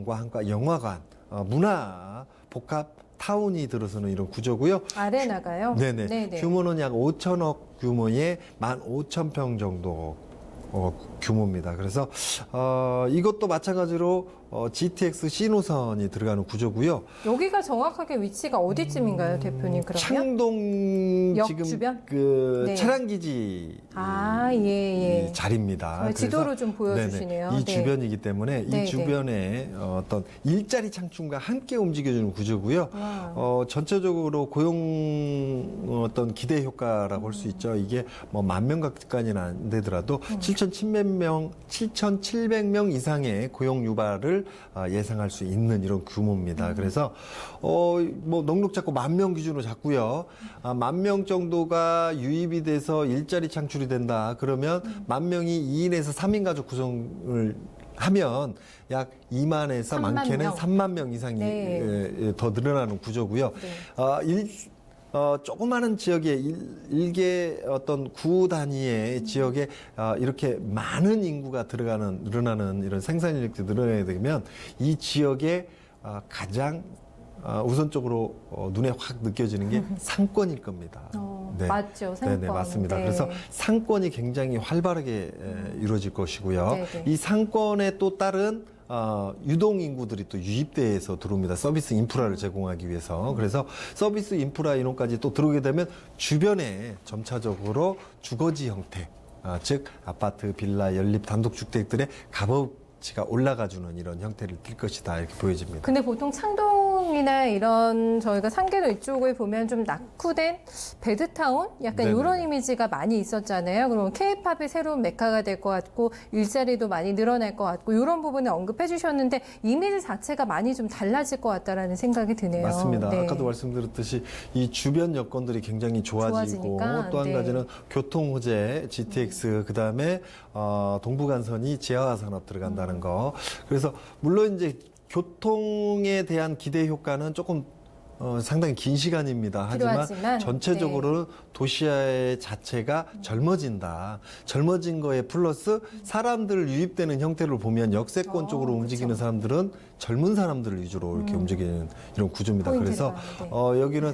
함께 영화관, 문화 복합 타운이 들어서는 이런 구조고요. 아레나가요? 네네. 규모는 약 5천억 규모의 15,000평 정도 규모입니다. 그래서 이것도 마찬가지로 GTX C 노선이 들어가는 구조고요. 여기가 정확하게 위치가 어디쯤인가요, 대표님? 그러면? 창동 역 지금 주변? 그 네. 차량기지 예. 이 자리입니다. 지도로 그래서 좀 보여주시네요. 네네. 이 네. 주변이기 때문에 네, 이 주변에 어떤 일자리 창출과 함께 움직여주는 구조고요. 전체적으로 고용 어떤 기대 효과라고 할 수 있죠. 이게 뭐 10,000명 가까이는 안 되더라도 7,700명 이상의 고용 유발을 예상할 수 있는 이런 규모입니다. 그래서 뭐 넉넉 잡고 10,000명 기준으로 잡고요. 10,000명 정도가 유입이 돼서 일자리 창출이 된다. 그러면 10,000명이 2인에서 3인 가족 구성을 하면 약 2만에서 3만 많게는 명. 3만 명 이상이 더 늘어나는 구조고요. 조그마한 지역에 일개 어떤 구 단위의 지역에 이렇게 많은 인구가 늘어나는 이런 생산 인력들이 늘어나게 되면 이 지역에 가장 우선적으로 눈에 확 느껴지는 게 상권일 겁니다. 맞죠, 상권. 네, 맞습니다. 네. 그래서 상권이 굉장히 활발하게 이루어질 것이고요. 네네. 이 상권에 또 다른 유동 인구들이 또 유입돼서 들어옵니다. 서비스 인프라를 제공하기 위해서. 그래서 서비스 인프라 인원까지 또 들어오게 되면 주변에 점차적으로 주거지 형태, 즉 아파트, 빌라, 연립, 단독주택들의 값어치가 올라가주는 이런 형태를 띌 것이다 이렇게 보여집니다. 근데 보통 창동 교통이나 이런 저희가 상계도 이쪽을 보면 좀 낙후된 배드타운? 약간 네네네. 이런 이미지가 많이 있었잖아요. 그럼 K-팝이 새로운 메카가 될 것 같고 일자리도 많이 늘어날 것 같고 이런 부분을 언급해 주셨는데 이미지 자체가 많이 좀 달라질 것 같다라는 생각이 드네요. 맞습니다. 네. 아까도 말씀드렸듯이 이 주변 여건들이 굉장히 좋아지고 좋아지니까, 또 한 네. 가지는 교통 호재, GTX 그다음에 동부간선이 지하화 산업 들어간다는 거. 그래서 물론 이제 교통에 대한 기대 효과는 조금 상당히 긴 시간입니다. 하지만 필요하지만, 전체적으로는 도시의 자체가 젊어진다. 젊어진 거에 플러스 사람들 유입되는 형태를 보면 역세권 쪽으로 움직이는 그렇죠. 사람들은 젊은 사람들을 위주로 이렇게 움직이는 이런 구조입니다. 그래서 포인트가, 네. 여기는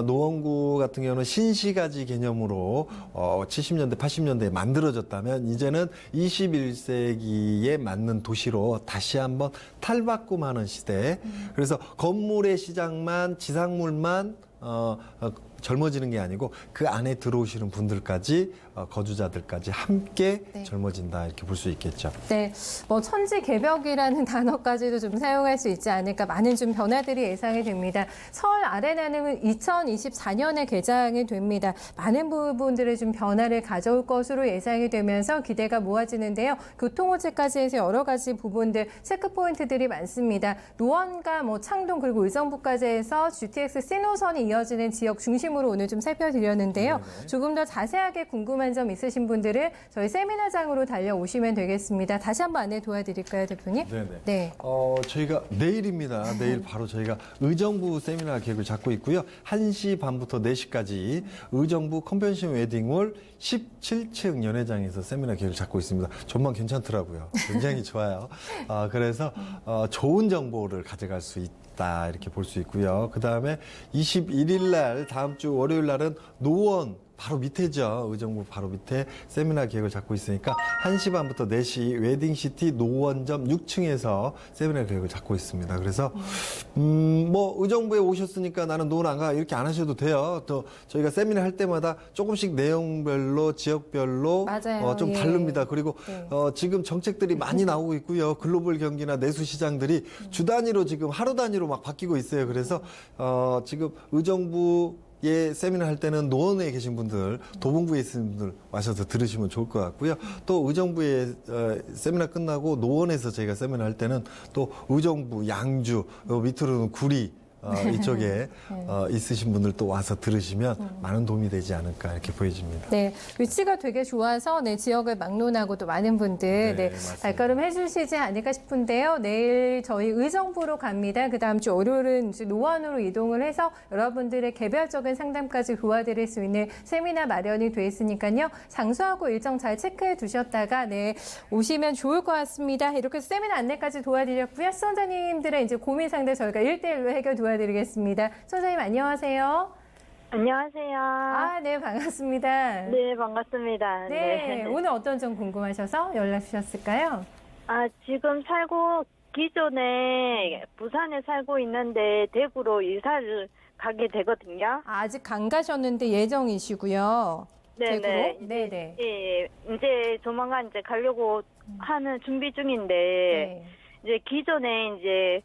노원구 같은 경우는 신시가지 개념으로 70년대, 80년대에 만들어졌다면 이제는 21세기에 맞는 도시로 다시 한번 탈바꿈하는 시대. 그래서 건물의 시장만 지상물만 젊어지는 게 아니고 그 안에 들어오시는 분들까지 거주자들까지 함께 네. 젊어진다 이렇게 볼 수 있겠죠. 네, 뭐 천지개벽이라는 단어까지도 좀 사용할 수 있지 않을까 많은 좀 변화들이 예상이 됩니다. 서울 아레나는 2024년에 개장이 됩니다. 많은 부분들의 좀 변화를 가져올 것으로 예상이 되면서 기대가 모아지는데요. 교통호재까지 해서 여러 가지 부분들 체크 포인트들이 많습니다. 노원과 뭐 창동 그리고 의정부까지 해서 GTX C노선이 이어지는 지역 중심으로 오늘 좀 살펴드렸는데요. 네네. 조금 더 자세하게 궁금한 점 있으신 분들은 저희 세미나장으로 달려오시면 되겠습니다. 다시 한번 안내 도와드릴까요, 대표님? 네네. 네. 저희가 내일입니다. 내일 바로 저희가 의정부 세미나 계획을 잡고 있고요. 1시 반부터 4시까지 의정부 컨벤션 웨딩홀 17층 연회장에서 세미나 계획을 잡고 있습니다. 전망 괜찮더라고요. 굉장히 좋아요. 그래서 좋은 정보를 가져갈 수 있다 이렇게 볼 수 있고요. 그 다음에 21일 날 다음 주 월요일 날은 노원 바로 밑에죠. 의정부 바로 밑에 세미나 계획을 잡고 있으니까 1시 반부터 4시 웨딩시티 노원점 6층에서 세미나 계획을 잡고 있습니다. 그래서 뭐 의정부에 오셨으니까 나는 노원 안 가 이렇게 안 하셔도 돼요. 또 저희가 세미나 할 때마다 조금씩 내용별로 지역별로 맞아요. 좀 예. 다릅니다. 그리고 네. 지금 정책들이 많이 나오고 있고요. 글로벌 경기나 내수 시장들이 주 단위로 지금 하루 단위로 막 바뀌고 있어요. 그래서 지금 의정부 세미나 할 때는 노원에 계신 분들, 도봉구에 있는 분들 와셔서 들으시면 좋을 것 같고요. 또 의정부에 세미나 끝나고 노원에서 저희가 세미나 할 때는 또 의정부, 양주, 밑으로는 구리 이쪽에 있으신 분들 또 와서 들으시면 많은 도움이 되지 않을까 이렇게 보여집니다. 네, 위치가 되게 좋아서 네, 지역을 막론하고 또 많은 분들 네, 네, 맞습니다. 발걸음 해주시지 않을까 싶은데요. 내일 저희 의정부로 갑니다. 그 다음 주 월요일은 이제 노원으로 이동을 해서 여러분들의 개별적인 상담까지 도와드릴 수 있는 세미나 마련이 돼 있으니까요. 장소하고 일정 잘 체크해 두셨다가 네, 오시면 좋을 것 같습니다. 이렇게 해서 세미나 안내까지 도와드렸고요. 수험자님들의 이제 고민 상대 저희가 1대1로 해결 도와드리겠습니다. 수험자님 안녕하세요. 안녕하세요. 네, 반갑습니다. 네, 반갑습니다. 네, 오늘 어떤 점 궁금하셔서 연락 주셨을까요? 지금 기존에 부산에 살고 있는데 대구로 이사를 가게 되거든요. 아직 안 가셨는데 예정이시고요. 네네. 대구로? 네네. 예, 이제 조만간 이제 가려고 하는 준비 중인데, 네. 이제 기존에 이제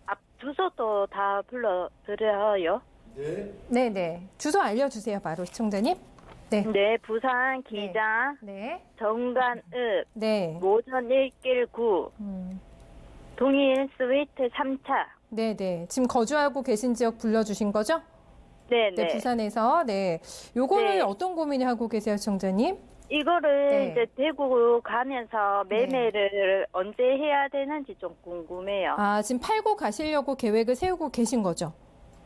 앞 주소도 다 불러드려요. 네네. 주소 알려주세요, 바로 시청자님. 네. 네, 부산 기장 네. 정관읍 네. 모전 1길 9 동일 스위트 3차. 네네. 지금 거주하고 계신 지역 불러주신 거죠? 네네. 네, 부산에서. 네. 요거를 네. 어떤 고민을 하고 계세요, 시청자님? 이거를 네. 이제 대구 가면서 매매를 언제 해야 되는지 좀 궁금해요. 지금 팔고 가시려고 계획을 세우고 계신 거죠?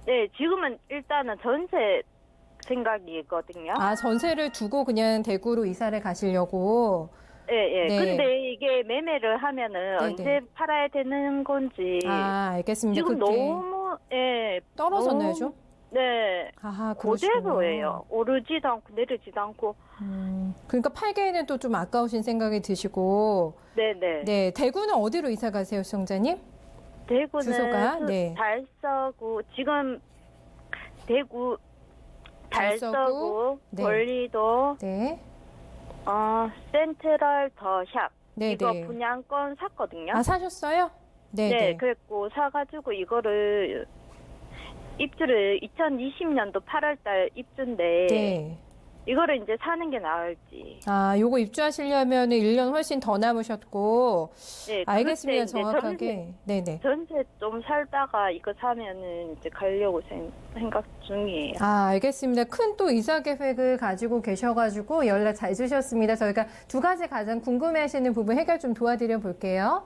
네, 지금은 일단은 전세 생각이거든요. 전세를 두고 그냥 대구로 이사를 가시려고. 예. 네. 근데 이게 매매를 하면은 네네. 언제 팔아야 되는 건지 알겠습니다. 지금 그게 너무 떨어졌나요, 너무, 좀? 네. 그러시군요. 그대로예요. 오르지도 않고 내리지도 않고. 그러니까 팔기에는 또 좀 아까우신 생각이 드시고. 네네. 네, 대구는 어디로 이사 가세요, 시청자님? 대구는 주소가, 네. 달서구 지금 대구 달서구, 달서구 네. 권리도 네. 센트럴 더샵 네, 이거 네. 분양권 샀거든요. 사셨어요? 네, 네, 네. 그랬고 사가지고 이거를 입주를 2020년도 8월달 입주인데 네. 이거를 이제 사는 게 나을지. 아, 요거 입주하시려면 1년 훨씬 더 남으셨고. 네, 알겠습니다. 그때 이제 정확하게. 네네. 전세 좀 살다가 이거 사면은 이제 가려고 생각 중이에요. 아, 알겠습니다. 큰 또 이사 계획을 가지고 계셔가지고 연락 잘 주셨습니다. 저희가 두 가지 가장 궁금해하시는 부분 해결 좀 도와드려 볼게요.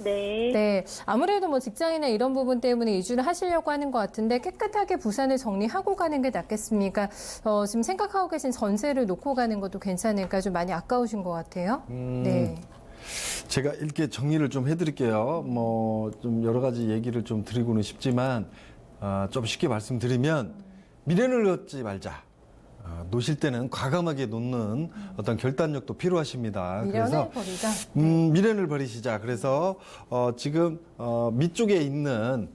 네. 네, 아무래도 뭐 직장이나 이런 부분 때문에 이주를 하시려고 하는 것 같은데 깨끗하게 부산을 정리하고 가는 게 낫겠습니까? 지금 생각하고 계신 전세를 놓고 가는 것도 괜찮을까? 좀 많이 아까우신 것 같아요. 네. 제가 이렇게 정리를 좀 해드릴게요. 뭐 좀 여러 가지 얘기를 좀 드리고는 싶지만 좀 쉽게 말씀드리면 미련을 갖지 말자. 놓으실 때는 과감하게 놓는 어떤 결단력도 필요하십니다. 미련을 버리자. 미련을 버리시자. 그래서 지금 밑쪽에 있는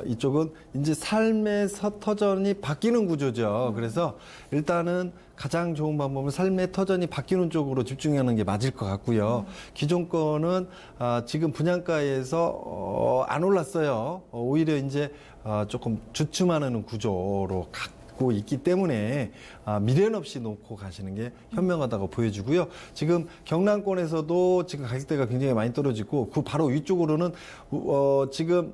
이쪽은 이제 삶의 터전이 바뀌는 구조죠. 그래서 일단은 가장 좋은 방법은 삶의 터전이 바뀌는 쪽으로 집중하는 게 맞을 것 같고요. 기존 거는 지금 분양가에서 안 올랐어요. 오히려 이제 조금 주춤하는 구조로 갖고 있기 때문에 미련 없이 놓고 가시는 게 현명하다고 보여지고요. 지금 경남권에서도 지금 가격대가 굉장히 많이 떨어지고 그 바로 위쪽으로는 지금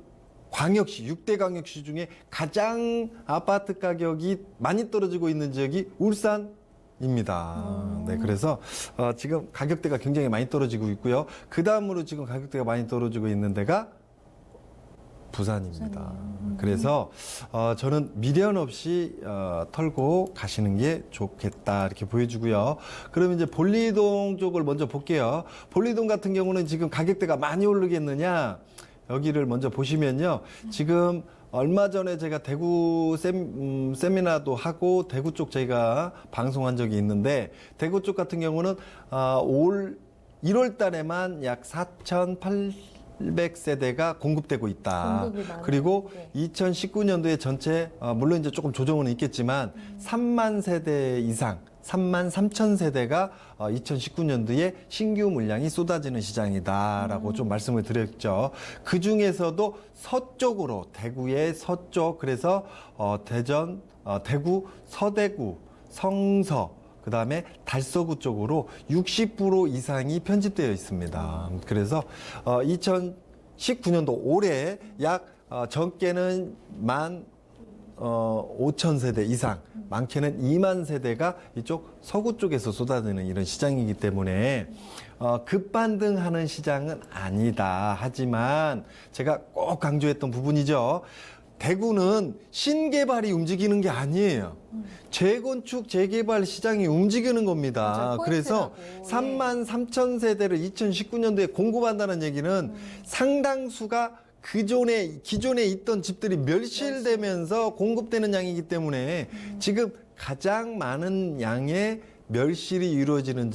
광역시, 6대 광역시 중에 가장 아파트 가격이 많이 떨어지고 있는 지역이 울산입니다. 네, 그래서 지금 가격대가 굉장히 많이 떨어지고 있고요. 그 다음으로 지금 가격대가 많이 떨어지고 있는 데가 부산입니다. 그래서 저는 미련 없이 털고 가시는 게 좋겠다 이렇게 보여주고요. 그럼 이제 본리동 쪽을 먼저 볼게요. 본리동 같은 경우는 지금 가격대가 많이 오르겠느냐? 여기를 먼저 보시면요. 지금 얼마 전에 제가 대구 세미나도 하고 대구 쪽 저희가 방송한 적이 있는데 대구 쪽 같은 경우는 올 1월 달에만 약 4,800세대가 공급되고 있다. 그리고 2019년도에 전체 물론 이제 조금 조정은 있겠지만 3만 세대 이상 3만 3천 세대가 2019년도에 신규 물량이 쏟아지는 시장이다라고 좀 말씀을 드렸죠. 그 중에서도 서쪽으로 대구의 서쪽 그래서 대전, 대구, 서대구, 성서 그다음에 달서구 쪽으로 60% 이상이 편집되어 있습니다. 그래서 2019년도 올해 약 적게는 5,000세대 이상, 많게는 2만 세대가 이쪽 서구 쪽에서 쏟아지는 이런 시장이기 때문에 급반등하는 시장은 아니다. 하지만 제가 꼭 강조했던 부분이죠. 대구는 신개발이 움직이는 게 아니에요. 재건축, 재개발 시장이 움직이는 겁니다. 맞아요, 그래서 포인트라고. 3만 3천 세대를 2019년도에 공급한다는 얘기는 상당수가 기존에 있던 집들이 멸실되면서 공급되는 양이기 때문에 지금 가장 많은 양의 멸실이 이루어지는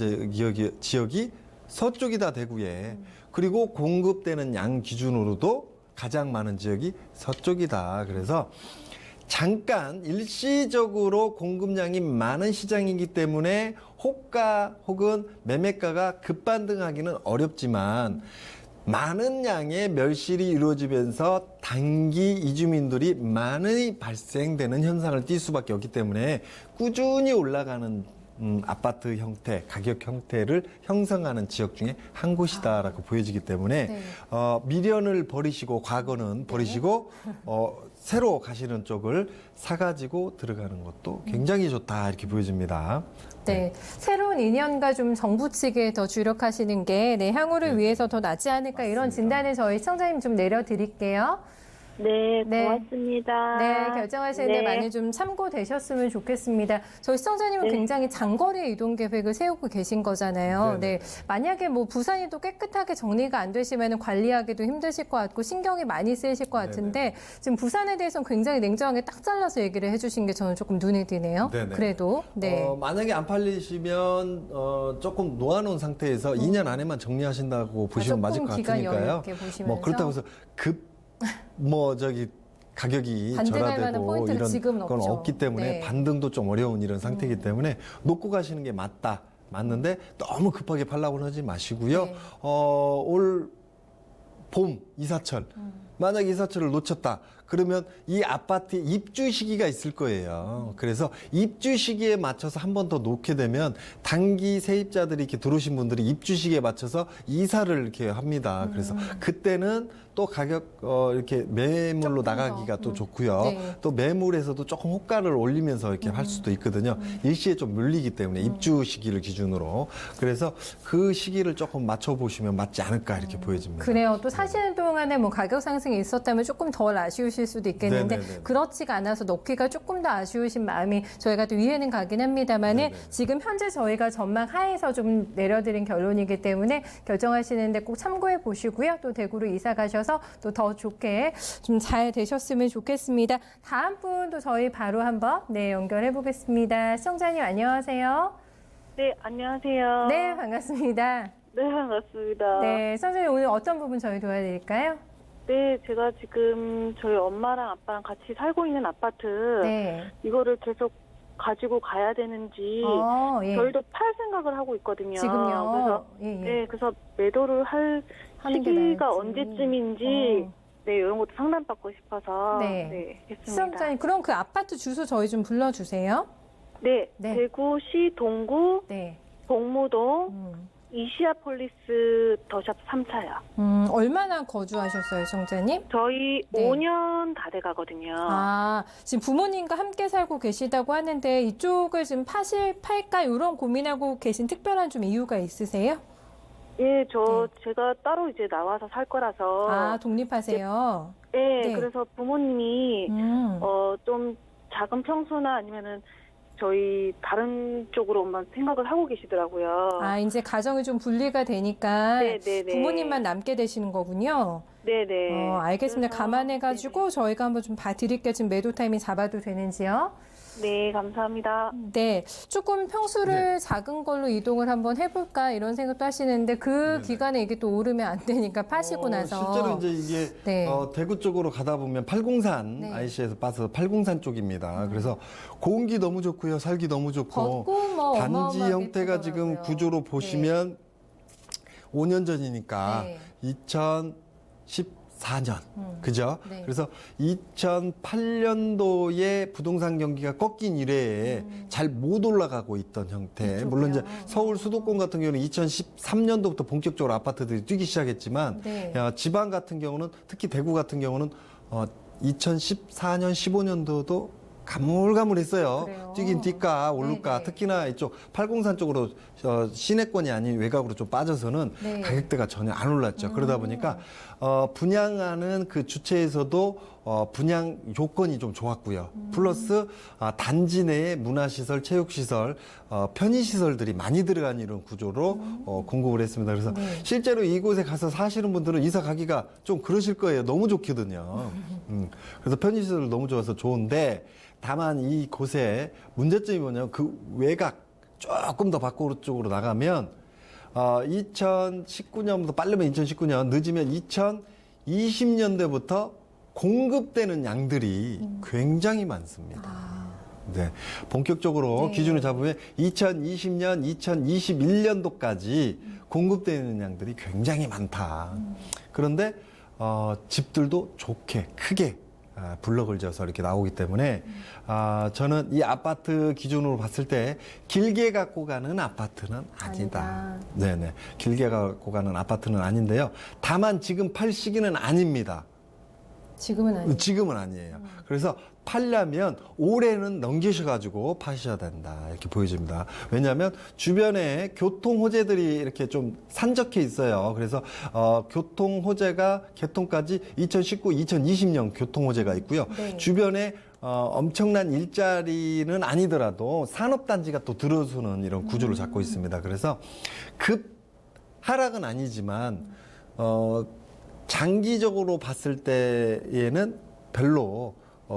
지역이 서쪽이다, 대구에. 그리고 공급되는 양 기준으로도 가장 많은 지역이 서쪽이다. 그래서 잠깐 일시적으로 공급량이 많은 시장이기 때문에 호가 혹은 매매가가 급반등하기는 어렵지만 많은 양의 멸실이 이루어지면서 단기 이주민들이 많이 발생되는 현상을 띌 수밖에 없기 때문에 꾸준히 올라가는 아파트 형태, 가격 형태를 형성하는 지역 중에 한 곳이다라고 보여지기 때문에 네. 미련을 버리시고 과거는 버리시고 새로 가시는 쪽을 사가지고 들어가는 것도 굉장히 좋다 이렇게 보여집니다. 네, 새로운 인연과 좀 정부 측에 더 주력하시는 게 향후를 위해서 더 낫지 않을까 이런 진단을 저희 시청자님 좀 내려드릴게요. 네, 네. 고맙습니다. 네, 결정하시는데 네. 많이 좀 참고되셨으면 좋겠습니다. 저희 시청자님은 네. 굉장히 장거리 이동 계획을 세우고 계신 거잖아요. 네네. 네, 만약에 뭐 부산이 또 깨끗하게 정리가 안 되시면 관리하기도 힘드실 것 같고 신경이 많이 쓰이실 것 같은데 지금 부산에 대해서는 굉장히 냉정하게 딱 잘라서 얘기를 해주신 게 저는 조금 눈에 띄네요. 네네. 그래도 네. 만약에 안 팔리시면 조금 놓아놓은 상태에서 2년 안에만 정리하신다고 보시면 맞을 것 조금 기간 여유 같으니까요. 있게 보시면서 뭐 그렇다고 해서 가격이 반등할 만한 절하되고 포인트는 이런 지금은 건 없죠. 없기 때문에 네. 반등도 좀 어려운 이런 상태이기 때문에 놓고 가시는 게 맞는데 너무 급하게 팔라고는 하지 마시고요. 네. 올 봄 이사철. 만약 이사철을 놓쳤다. 그러면 이 아파트에 입주 시기가 있을 거예요. 그래서 입주 시기에 맞춰서 한 번 더 놓게 되면 단기 세입자들이 이렇게 들어오신 분들이 입주 시기에 맞춰서 이사를 이렇게 합니다. 그래서 그때는 또 가격 이렇게 매물로 조금 더. 나가기가 또 좋고요. 네. 또 매물에서도 조금 호가를 올리면서 이렇게 할 수도 있거든요. 일시에 좀 물리기 때문에 입주 시기를 기준으로. 그래서 그 시기를 조금 맞춰보시면 맞지 않을까 이렇게 보여집니다. 그래요. 또 사시는 동안에 뭐 가격 상승이 있었다면 조금 덜 아쉬우실 수도 있겠는데 네네네. 그렇지가 않아서 넣기가 조금 더 아쉬우신 마음이 저희가 또 이해는 가긴 합니다만은 지금 현재 저희가 전망 하에서 좀 내려드린 결론이기 때문에 결정하시는데 꼭 참고해 보시고요. 또 대구로 이사 가셔서 또 더 좋게 좀 잘 되셨으면 좋겠습니다. 다음 분도 저희 바로 한번 연결해 보겠습니다. 시청자님 안녕하세요. 네, 안녕하세요. 네, 반갑습니다. 네, 반갑습니다. 네, 시청자님 오늘 어떤 부분 저희 도와드릴까요? 네, 제가 지금 저희 엄마랑 아빠랑 같이 살고 있는 아파트 네. 이거를 계속 가지고 가야 되는지 예. 저희도 팔 생각을 하고 있거든요. 지금요. 그래서 예. 네, 그래서 매도를 할 하는 게 시기가 나을지. 언제쯤인지 네, 이런 것도 상담받고 싶어서 네. 했습니다. 시청자님 그럼 그 아파트 주소 저희 좀 불러주세요. 네, 네. 대구시 동구 네. 동무동 이시아폴리스 더샵 3차요. 얼마나 거주하셨어요, 시청자님? 저희 네. 5년 다 돼가거든요. 아, 지금 부모님과 함께 살고 계시다고 하는데 이쪽을 지금 팔까 이런 고민하고 계신 특별한 좀 이유가 있으세요? 예, 제가 따로 이제 나와서 살 거라서. 아, 독립하세요. 예, 네. 그래서 부모님이, 좀 작은 평수나 아니면은 저희 다른 쪽으로만 생각을 하고 계시더라고요. 아, 이제 가정이 좀 분리가 되니까 네네네. 부모님만 남게 되시는 거군요. 네네. 알겠습니다. 그래서- 감안해가지고 저희가 한번 좀 봐드릴게요. 지금 매도 타이밍 잡아도 되는지요? 네, 감사합니다. 네, 조금 평수를 작은 걸로 이동을 한번 해볼까 이런 생각도 하시는데 그 기간에 이게 또 오르면 안 되니까 파시고 나서 실제로 이제 이게 네. 대구 쪽으로 가다 보면 팔공산 네. IC에서 봐서 팔공산 쪽입니다. 그래서 공기 너무 좋고요, 살기 너무 좋고 걷고 뭐 단지 어마어마하게 형태가 지금 크더라고요. 구조로 보시면 5년 전이니까 네. 2014년 그죠? 네. 그래서 2008년도에 부동산 경기가 꺾인 이래에 잘 못 올라가고 있던 형태. 이쪽이요? 물론 이제 서울 수도권 같은 경우는 2013년도부터 본격적으로 아파트들이 뛰기 시작했지만 네. 지방 같은 경우는 특히 대구 같은 경우는 2014년, 15년도도 가물가물했어요. 그래요? 뛰긴 뛸까 오를까. 네네. 특히나 이쪽 팔공산 쪽으로 시내권이 아닌 외곽으로 좀 빠져서는 네. 가격대가 전혀 안 올랐죠. 그러다 보니까 분양하는 그 주체에서도 분양 요건이 좀 좋았고요. 플러스 단지 내에 문화시설, 체육시설, 편의시설들이 많이 들어간 이런 구조로 공급을 했습니다. 그래서 네. 실제로 이곳에 가서 사시는 분들은 이사 가기가 좀 그러실 거예요. 너무 좋거든요. 그래서 편의시설 너무 좋아서 좋은데 다만 이곳에 문제점이 뭐냐면 그 외곽 조금 더 밖으로 쪽으로 나가면 2019년부터 빠르면 2019년 늦으면 2020년대부터 공급되는 양들이 굉장히 많습니다. 네, 본격적으로 네. 기준을 잡으면 2020년, 2021년도까지 공급되는 양들이 굉장히 많다. 그런데 집들도 좋게 크게 블럭을 지어서 이렇게 나오기 때문에 저는 이 아파트 기준으로 봤을 때 길게 갖고 가는 아파트는 아니다. 네네, 길게 갖고 가는 아파트는 아닌데요. 다만 지금 팔 시기는 아닙니다. 지금은 아니에요. 지금은 아니에요. 그래서 팔려면 올해는 넘기셔가지고 파셔야 된다. 이렇게 보여집니다. 왜냐하면 주변에 교통 호재들이 이렇게 좀 산적해 있어요. 그래서 교통 호재가 개통까지 2019, 2020년 교통 호재가 있고요. 네. 주변에 엄청난 일자리는 아니더라도 산업단지가 또 들어서는 이런 구조를 잡고 있습니다. 그래서 급 하락은 아니지만 장기적으로 봤을 때에는 별로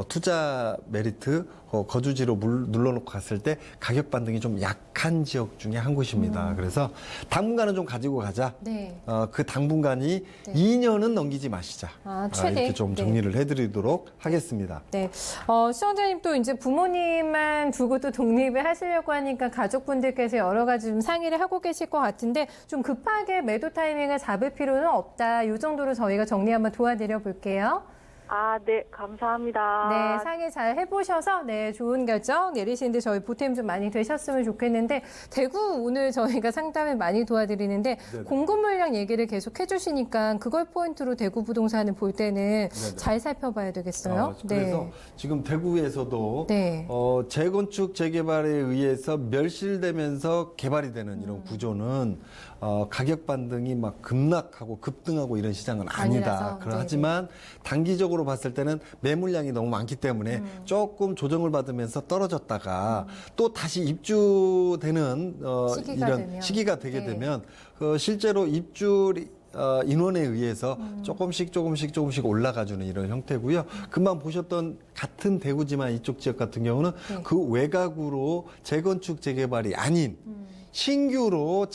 투자 메리트 거주지로 눌러놓고 갔을 때 가격 반등이 좀 약한 지역 중에 한 곳입니다. 그래서 당분간은 좀 가지고 가자. 네. 그 당분간이 네. 2년은 넘기지 마시자. 최대. 이렇게 좀 네. 정리를 해드리도록 하겠습니다. 네. 시청자님 또 이제 부모님만 두고 또 독립을 하시려고 하니까 가족분들께서 여러 가지 좀 상의를 하고 계실 것 같은데 좀 급하게 매도 타이밍을 잡을 필요는 없다. 이 정도로 저희가 정리 한번 도와드려 볼게요. 아, 네, 감사합니다. 네, 상의 잘 해보셔서 네 좋은 결정 내리시는데 저희 보탬 좀 많이 되셨으면 좋겠는데 대구 오늘 저희가 상담을 많이 도와드리는데 네네. 공급 물량 얘기를 계속 해주시니까 그걸 포인트로 대구 부동산을 볼 때는 네네. 잘 살펴봐야 되겠어요. 그래서 지금 대구에서도 네. 재건축 재개발에 의해서 멸실되면서 개발이 되는 이런 구조는 가격 반등이 막 급락하고 급등하고 이런 시장은 아니다. 아니라서, 하지만 단기적으로 봤을 때는 매물량이 너무 많기 때문에 조금 조정을 받으면서 떨어졌다가 또 다시 입주되는 시기가 이런 되면. 시기가 되게 네. 되면 실제로 입주 인원에 의해서 조금씩 올라가주는 이런 형태고요. 금방 보셨던 같은 대구지만 이쪽 지역 같은 경우는 네. 그 외곽으로 재건축 재개발이 아닌 신규로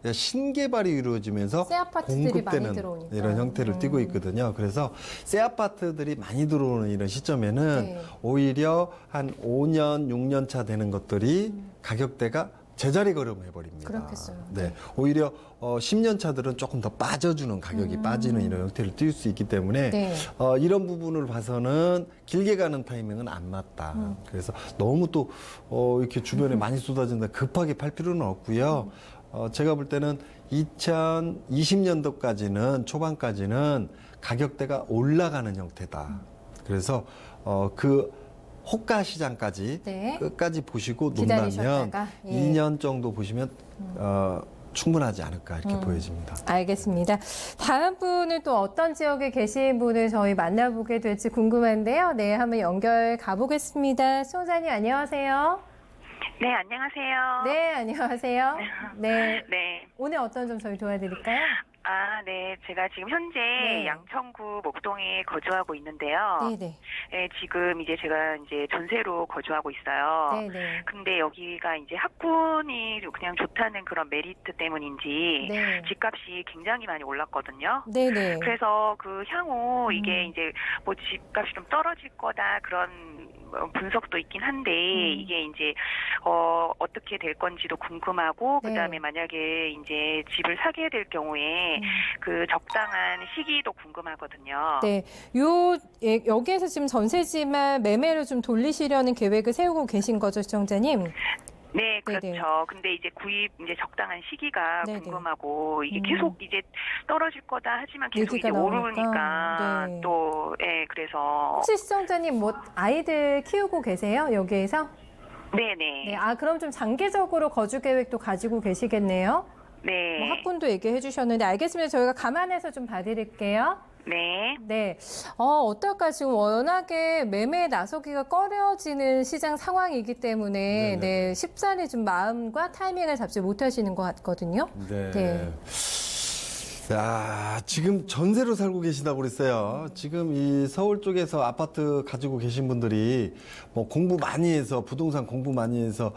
신개발이 이루어지면서 새 아파트들이 많이 공급되는 들어오니까. 이런 형태를 띠고 있거든요. 그래서 새 아파트들이 많이 들어오는 이런 시점에는 네. 오히려 한 5년, 6년 차 되는 것들이 가격대가 제자리 걸음해버립니다. 그렇겠어요. 네. 오히려 10년 차들은 조금 더 빠져주는 가격이 빠지는 이런 형태를 띌 수 있기 때문에 네. 이런 부분을 봐서는 길게 가는 타이밍은 안 맞다. 그래서 너무 또 이렇게 주변에 많이 쏟아진다 급하게 팔 필요는 없고요. 제가 볼 때는 2020년도까지는 초반까지는 가격대가 올라가는 형태다. 그래서 그 호가 시장까지 네. 끝까지 보시고 논다면 기다리셨다가, 예. 2년 정도 보시면 충분하지 않을까 이렇게 보여집니다. 알겠습니다. 다음 분은 또 어떤 지역에 계신 분을 저희 만나보게 될지 궁금한데요. 네, 한번 연결 가보겠습니다. 수호자님 안녕하세요. 네, 안녕하세요. 네, 안녕하세요. 네, 네. 오늘 어떤 점 저희 도와드릴까요? 아, 네. 제가 지금 현재 네. 양천구 목동에 거주하고 있는데요. 네, 네. 네, 지금 이제 제가 이제 전세로 거주하고 있어요. 네, 네. 근데 여기가 이제 학군이 그냥 좋다는 그런 메리트 때문인지 네. 집값이 굉장히 많이 올랐거든요. 네, 네. 그래서 그 향후 이게 이제 뭐 집값이 좀 떨어질 거다 그런 분석도 있긴 한데 이게 이제 어떻게 될 건지도 궁금하고 네. 그다음에 만약에 이제 집을 사게 될 경우에 그 적당한 시기도 궁금하거든요. 네, 여기에서 지금 전세지만 매매를 좀 돌리시려는 계획을 세우고 계신 거죠, 시청자님? 네, 그렇죠. 네네. 근데 이제 구입 이제 적당한 시기가 네네. 궁금하고 이게 계속 이제 떨어질 거다 하지만 계속 얘기가 이제 나오니까. 오르니까 네. 또 그래서 혹시 시청자님 뭐 아이들 키우고 계세요? 여기에서? 네네. 네, 그럼 좀 장기적으로 거주 계획도 가지고 계시겠네요? 네. 뭐 학군도 얘기해 주셨는데 알겠습니다. 저희가 감안해서 좀 봐드릴게요. 네. 네. 어떨까 지금 워낙에 매매에 나서기가 꺼려지는 시장 상황이기 때문에 네네. 네, 쉽사리 좀 마음과 타이밍을 잡지 못하시는 것 같거든요. 네. 네. 자, 지금 전세로 살고 계시다고 그랬어요. 지금 이 서울 쪽에서 아파트 가지고 계신 분들이 뭐 공부 많이 해서 부동산 공부 많이 해서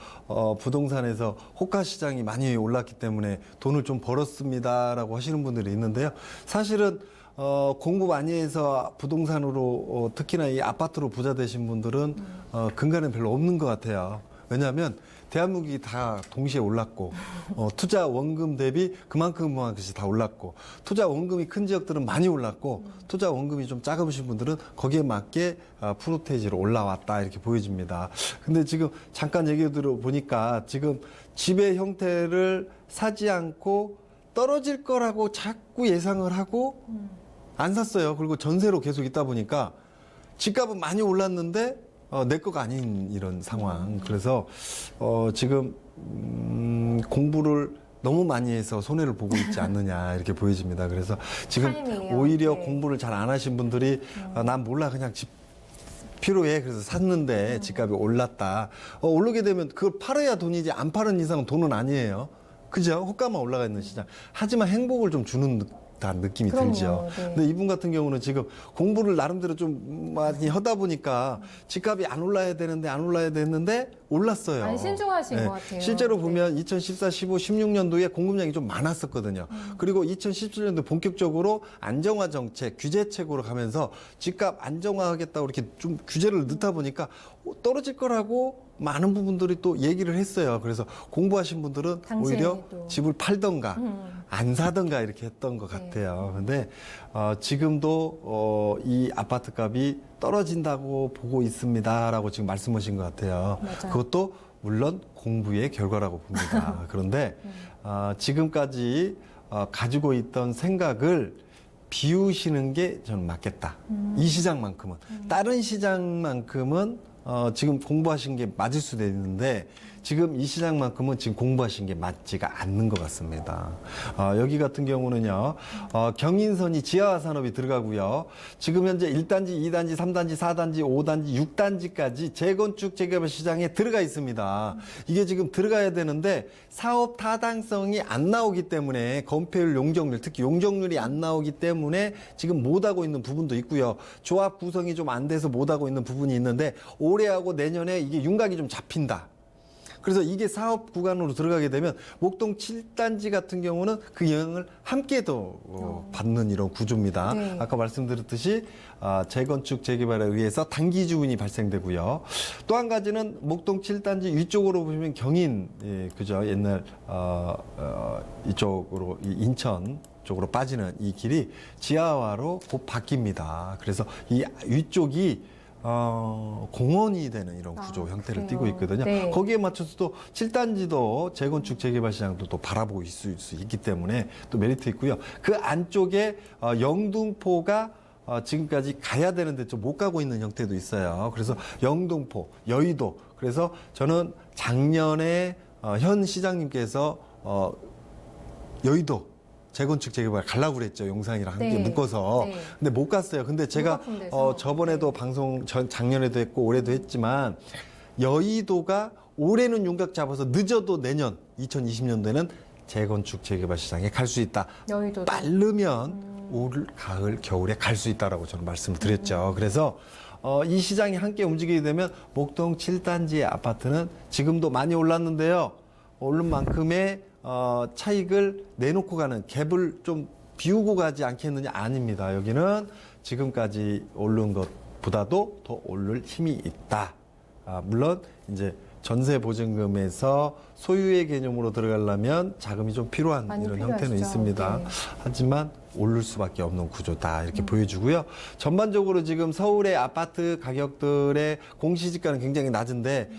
부동산에서 호가 시장이 많이 올랐기 때문에 돈을 좀 벌었습니다라고 하시는 분들이 있는데요. 사실은 공부 많이 해서 부동산으로 특히나 이 아파트로 부자 되신 분들은 근간은 별로 없는 것 같아요. 왜냐하면 대한민국이 다 동시에 올랐고 투자 원금 대비 그만큼씩 다 올랐고 투자 원금이 큰 지역들은 많이 올랐고 투자 원금이 좀 작으신 분들은 거기에 맞게 프로테이지로 올라왔다 이렇게 보여집니다. 근데 지금 잠깐 얘기 들어보니까 지금 집의 형태를 사지 않고 떨어질 거라고 자꾸 예상을 하고 안 샀어요. 그리고 전세로 계속 있다 보니까 집값은 많이 올랐는데 내 거가 아닌 이런 상황. 그래서 지금 공부를 너무 많이 해서 손해를 보고 있지 않느냐 이렇게 보여집니다. 그래서 지금 타이밍이요. 오히려 네. 공부를 잘 안 하신 분들이 난 몰라 그냥 집 필요해 그래서 샀는데 집값이 올랐다. 오르게 되면 그걸 팔아야 돈이지 안 파는 이상은 돈은 아니에요. 그죠? 호가만 올라가 있는 시장. 하지만 행복을 좀 주는 듯한 느낌이 그럼요. 들죠. 네. 근데 이분 같은 경우는 지금 공부를 나름대로 좀 많이 하다 보니까 집값이 안 올라야 되는데 안 올라야 됐는데 올랐어요. 많이 신중하신 네. 것 같아요. 실제로 네. 보면 2014, 15, 16년도에 공급량이 좀 많았었거든요. 그리고 2017년도 본격적으로 안정화 정책, 규제책으로 가면서 집값 안정화하겠다고 이렇게 좀 규제를 넣다 보니까 떨어질 거라고 많은 부분들이 또 얘기를 했어요. 그래서 공부하신 분들은 당시에 오히려 또. 집을 팔던가 안 사던가 이렇게 했던 것 네. 같아요. 근데 지금도 이 아파트 값이 떨어진다고 보고 있습니다라고 지금 말씀하신 것 같아요. 맞아요. 그것도 물론 공부의 결과라고 봅니다. 그런데 지금까지 가지고 있던 생각을 비우시는 게 저는 맞겠다. 이 시장만큼은. 다른 시장만큼은 지금 공부하신 게 맞을 수도 있는데 지금 이 시장만큼은 지금 공부하신 게 맞지가 않는 것 같습니다. 여기 같은 경우는요, 경인선이 지하화 산업이 들어가고요. 지금 현재 1단지, 2단지, 3단지, 4단지, 5단지, 6단지까지 재건축 재개발 시장에 들어가 있습니다. 이게 지금 들어가야 되는데 사업 타당성이 안 나오기 때문에 건폐율, 용적률, 특히 용적률이 안 나오기 때문에 지금 못하고 있는 부분도 있고요. 조합 구성이 좀 안 돼서 못하고 있는 부분이 있는데 올해하고 내년에 이게 윤곽이 좀 잡힌다. 그래서 이게 사업 구간으로 들어가게 되면 목동 7단지 같은 경우는 그 영향을 함께 더 받는 이런 구조입니다. 네. 아까 말씀드렸듯이 재건축 재개발에 의해서 단기 주문이 발생되고요. 또 한 가지는 목동 7단지 위쪽으로 보시면 경인, 그죠? 옛날 이쪽으로 인천 쪽으로 빠지는 이 길이 지하화로 곧 바뀝니다. 그래서 이 위쪽이 공원이 되는 이런 구조 형태를 그래요. 띠고 있거든요. 네. 거기에 맞춰서 또 7단지도 재건축 재개발 시장도 또 바라보고 있을 수 있기 때문에 또 메리트 있고요. 그 안쪽에 영등포가 지금까지 가야 되는데 좀 못 가고 있는 형태도 있어요. 그래서 영등포, 여의도. 그래서 저는 작년에 현 시장님께서 여의도 재건축 재개발 가려고 그랬죠. 용산이랑 함께 네. 묶어서. 네. 근데 못 갔어요. 근데 제가 무거품돼서. 저번에도 방송 작년에도 했고 올해도 했지만 여의도가 올해는 윤곽 잡아서 늦어도 내년 2020년도에는 재건축 재개발 시장에 갈 수 있다. 여의도 빠르면 올, 가을, 겨울에 갈 수 있다라고 저는 말씀을 드렸죠. 그래서 이 시장이 함께 움직이게 되면 목동 7단지의 아파트는 지금도 많이 올랐는데요. 오른 만큼의 차익을 내놓고 가는 갭을 좀 비우고 가지 않겠느냐? 아닙니다. 여기는 지금까지 오른 것보다도 더 오를 힘이 있다. 물론 이제 전세 보증금에서 소유의 개념으로 들어가려면 자금이 좀 필요한 많이 이런 필요하시죠. 형태는 있습니다. 네. 하지만 오를 수밖에 없는 구조다 이렇게 보여주고요. 전반적으로 지금 서울의 아파트 가격들의 공시지가는 굉장히 낮은데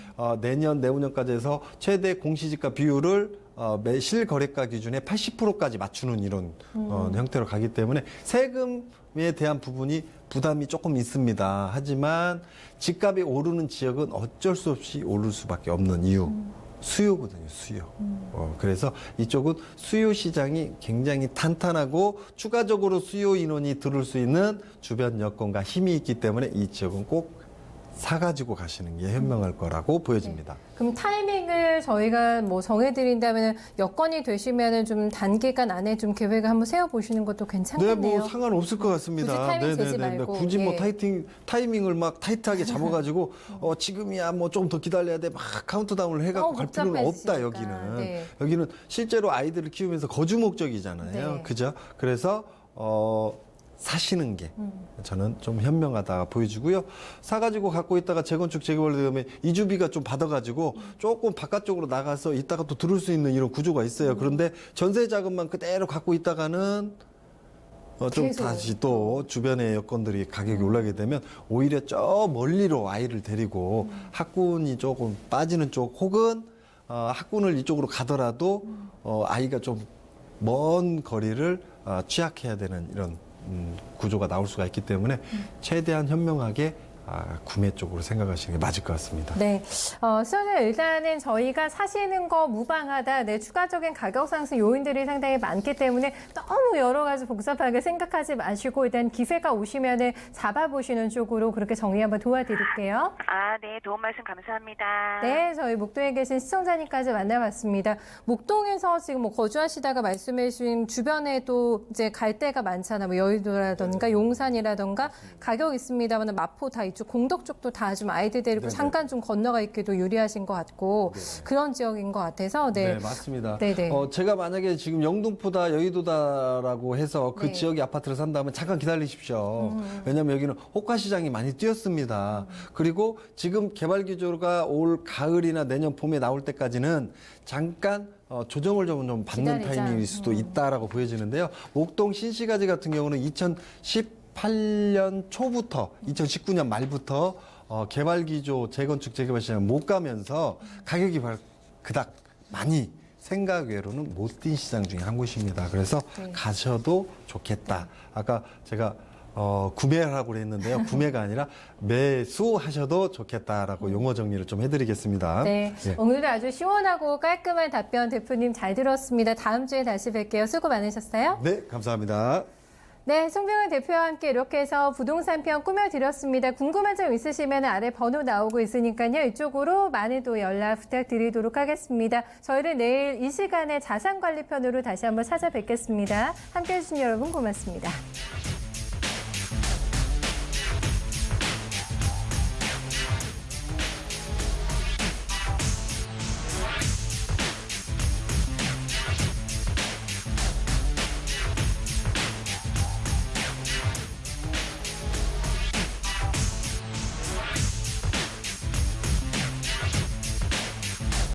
내년 내후년까지 해서 최대 공시지가 비율을 매실 거래가 기준에 80%까지 맞추는 이런 형태로 가기 때문에 세금에 대한 부분이 부담이 조금 있습니다. 하지만 집값이 오르는 지역은 어쩔 수 없이 오를 수밖에 없는 이유. 수요거든요, 수요. 그래서 이쪽은 수요 시장이 굉장히 탄탄하고 추가적으로 수요 인원이 들을 수 있는 주변 여건과 힘이 있기 때문에 이 지역은 꼭 사가지고 가시는 게 현명할 거라고 보여집니다. 그럼 타이밍을 저희가 뭐 정해드린다면 여건이 되시면은 좀 단기간 안에 좀 계획을 한번 세워보시는 것도 네, 괜찮겠네요. 뭐 상관없을 것 같습니다. 굳이 타이밍 재지 말고, 굳이 뭐 예. 타이밍을 막 타이트하게 잡아가지고 지금이야 뭐 좀 더 기다려야 돼 막 카운트다운을 해갖고 갈 필요는 없다 복잡해지니까. 여기는. 네. 여기는 실제로 아이들을 키우면서 거주 목적이잖아요. 네. 그죠? 그래서 사시는 게 저는 좀 현명하다 보여지고요. 사가지고 갖고 있다가 재건축 재개발 되면 이주비가 좀 받아가지고 조금 바깥쪽으로 나가서 있다가 또 들을 수 있는 이런 구조가 있어요. 그런데 전세 자금만 그대로 갖고 있다가는 좀 계속. 다시 또 주변의 여건들이 가격이 올라가게 되면 오히려 저 멀리로 아이를 데리고 학군이 조금 빠지는 쪽 혹은 학군을 이쪽으로 가더라도 아이가 좀 먼 거리를 취약해야 되는 이런 구조가 나올 수가 있기 때문에 최대한 현명하게 구매 쪽으로 생각하시는 게 맞을 것 같습니다. 네. 시청자 일단은 저희가 사시는 거 무방하다. 네, 추가적인 가격 상승 요인들이 상당히 많기 때문에 너무 여러 가지 복잡하게 생각하지 마시고 일단 기회가 오시면은 잡아보시는 쪽으로 그렇게 정리 한번 도와드릴게요. 네, 도움 말씀 감사합니다. 네, 저희 목동에 계신 시청자님까지 만나봤습니다. 목동에서 지금 뭐 거주하시다가 말씀해주신 주변에도 이제 갈 데가 많잖아요. 뭐 여의도라던가 용산이라던가 가격 있습니다만 마포 다 이쪽 공덕 쪽도 다 좀 아이들 데리고 네네. 잠깐 좀 건너가 있기도 유리하신 것 같고 그런 지역인 것 같아서 네, 맞습니다. 네네. 제가 만약에 지금 영등포다 여의도다라고 해서 그 네. 지역의 아파트를 산다면 잠깐 기다리십시오. 왜냐하면 여기는 호가시장이 많이 뛰었습니다. 그리고 지금 개발 기조가 올 가을이나 내년 봄에 나올 때까지는 잠깐 조정을 좀 받는 기다리자. 타이밍일 수도 있다라고 보여지는데요. 목동 신시가지 같은 경우는 2018년 초부터 2019년 말부터 개발 기조 재건축 재개발 시장 못 가면서 가격이 그닥 많이 생각 외로는 못 뛴 시장 중에 한 곳입니다. 그래서 네. 가셔도 좋겠다. 아까 제가 구매하라고 그랬는데요. 구매가 아니라 매수하셔도 좋겠다라고 용어 정리를 좀 해드리겠습니다. 네, 예. 오늘도 아주 시원하고 깔끔한 답변 대표님 잘 들었습니다. 다음 주에 다시 뵐게요. 수고 많으셨어요. 네, 감사합니다. 네, 송병은 대표와 함께 이렇게 해서 부동산 편 꾸며드렸습니다. 궁금한 점 있으시면 아래 번호 나오고 있으니까요. 이쪽으로 많은 또 연락 부탁드리도록 하겠습니다. 저희는 내일 이 시간에 자산관리 편으로 다시 한번 찾아뵙겠습니다. 함께해 주신 여러분 고맙습니다.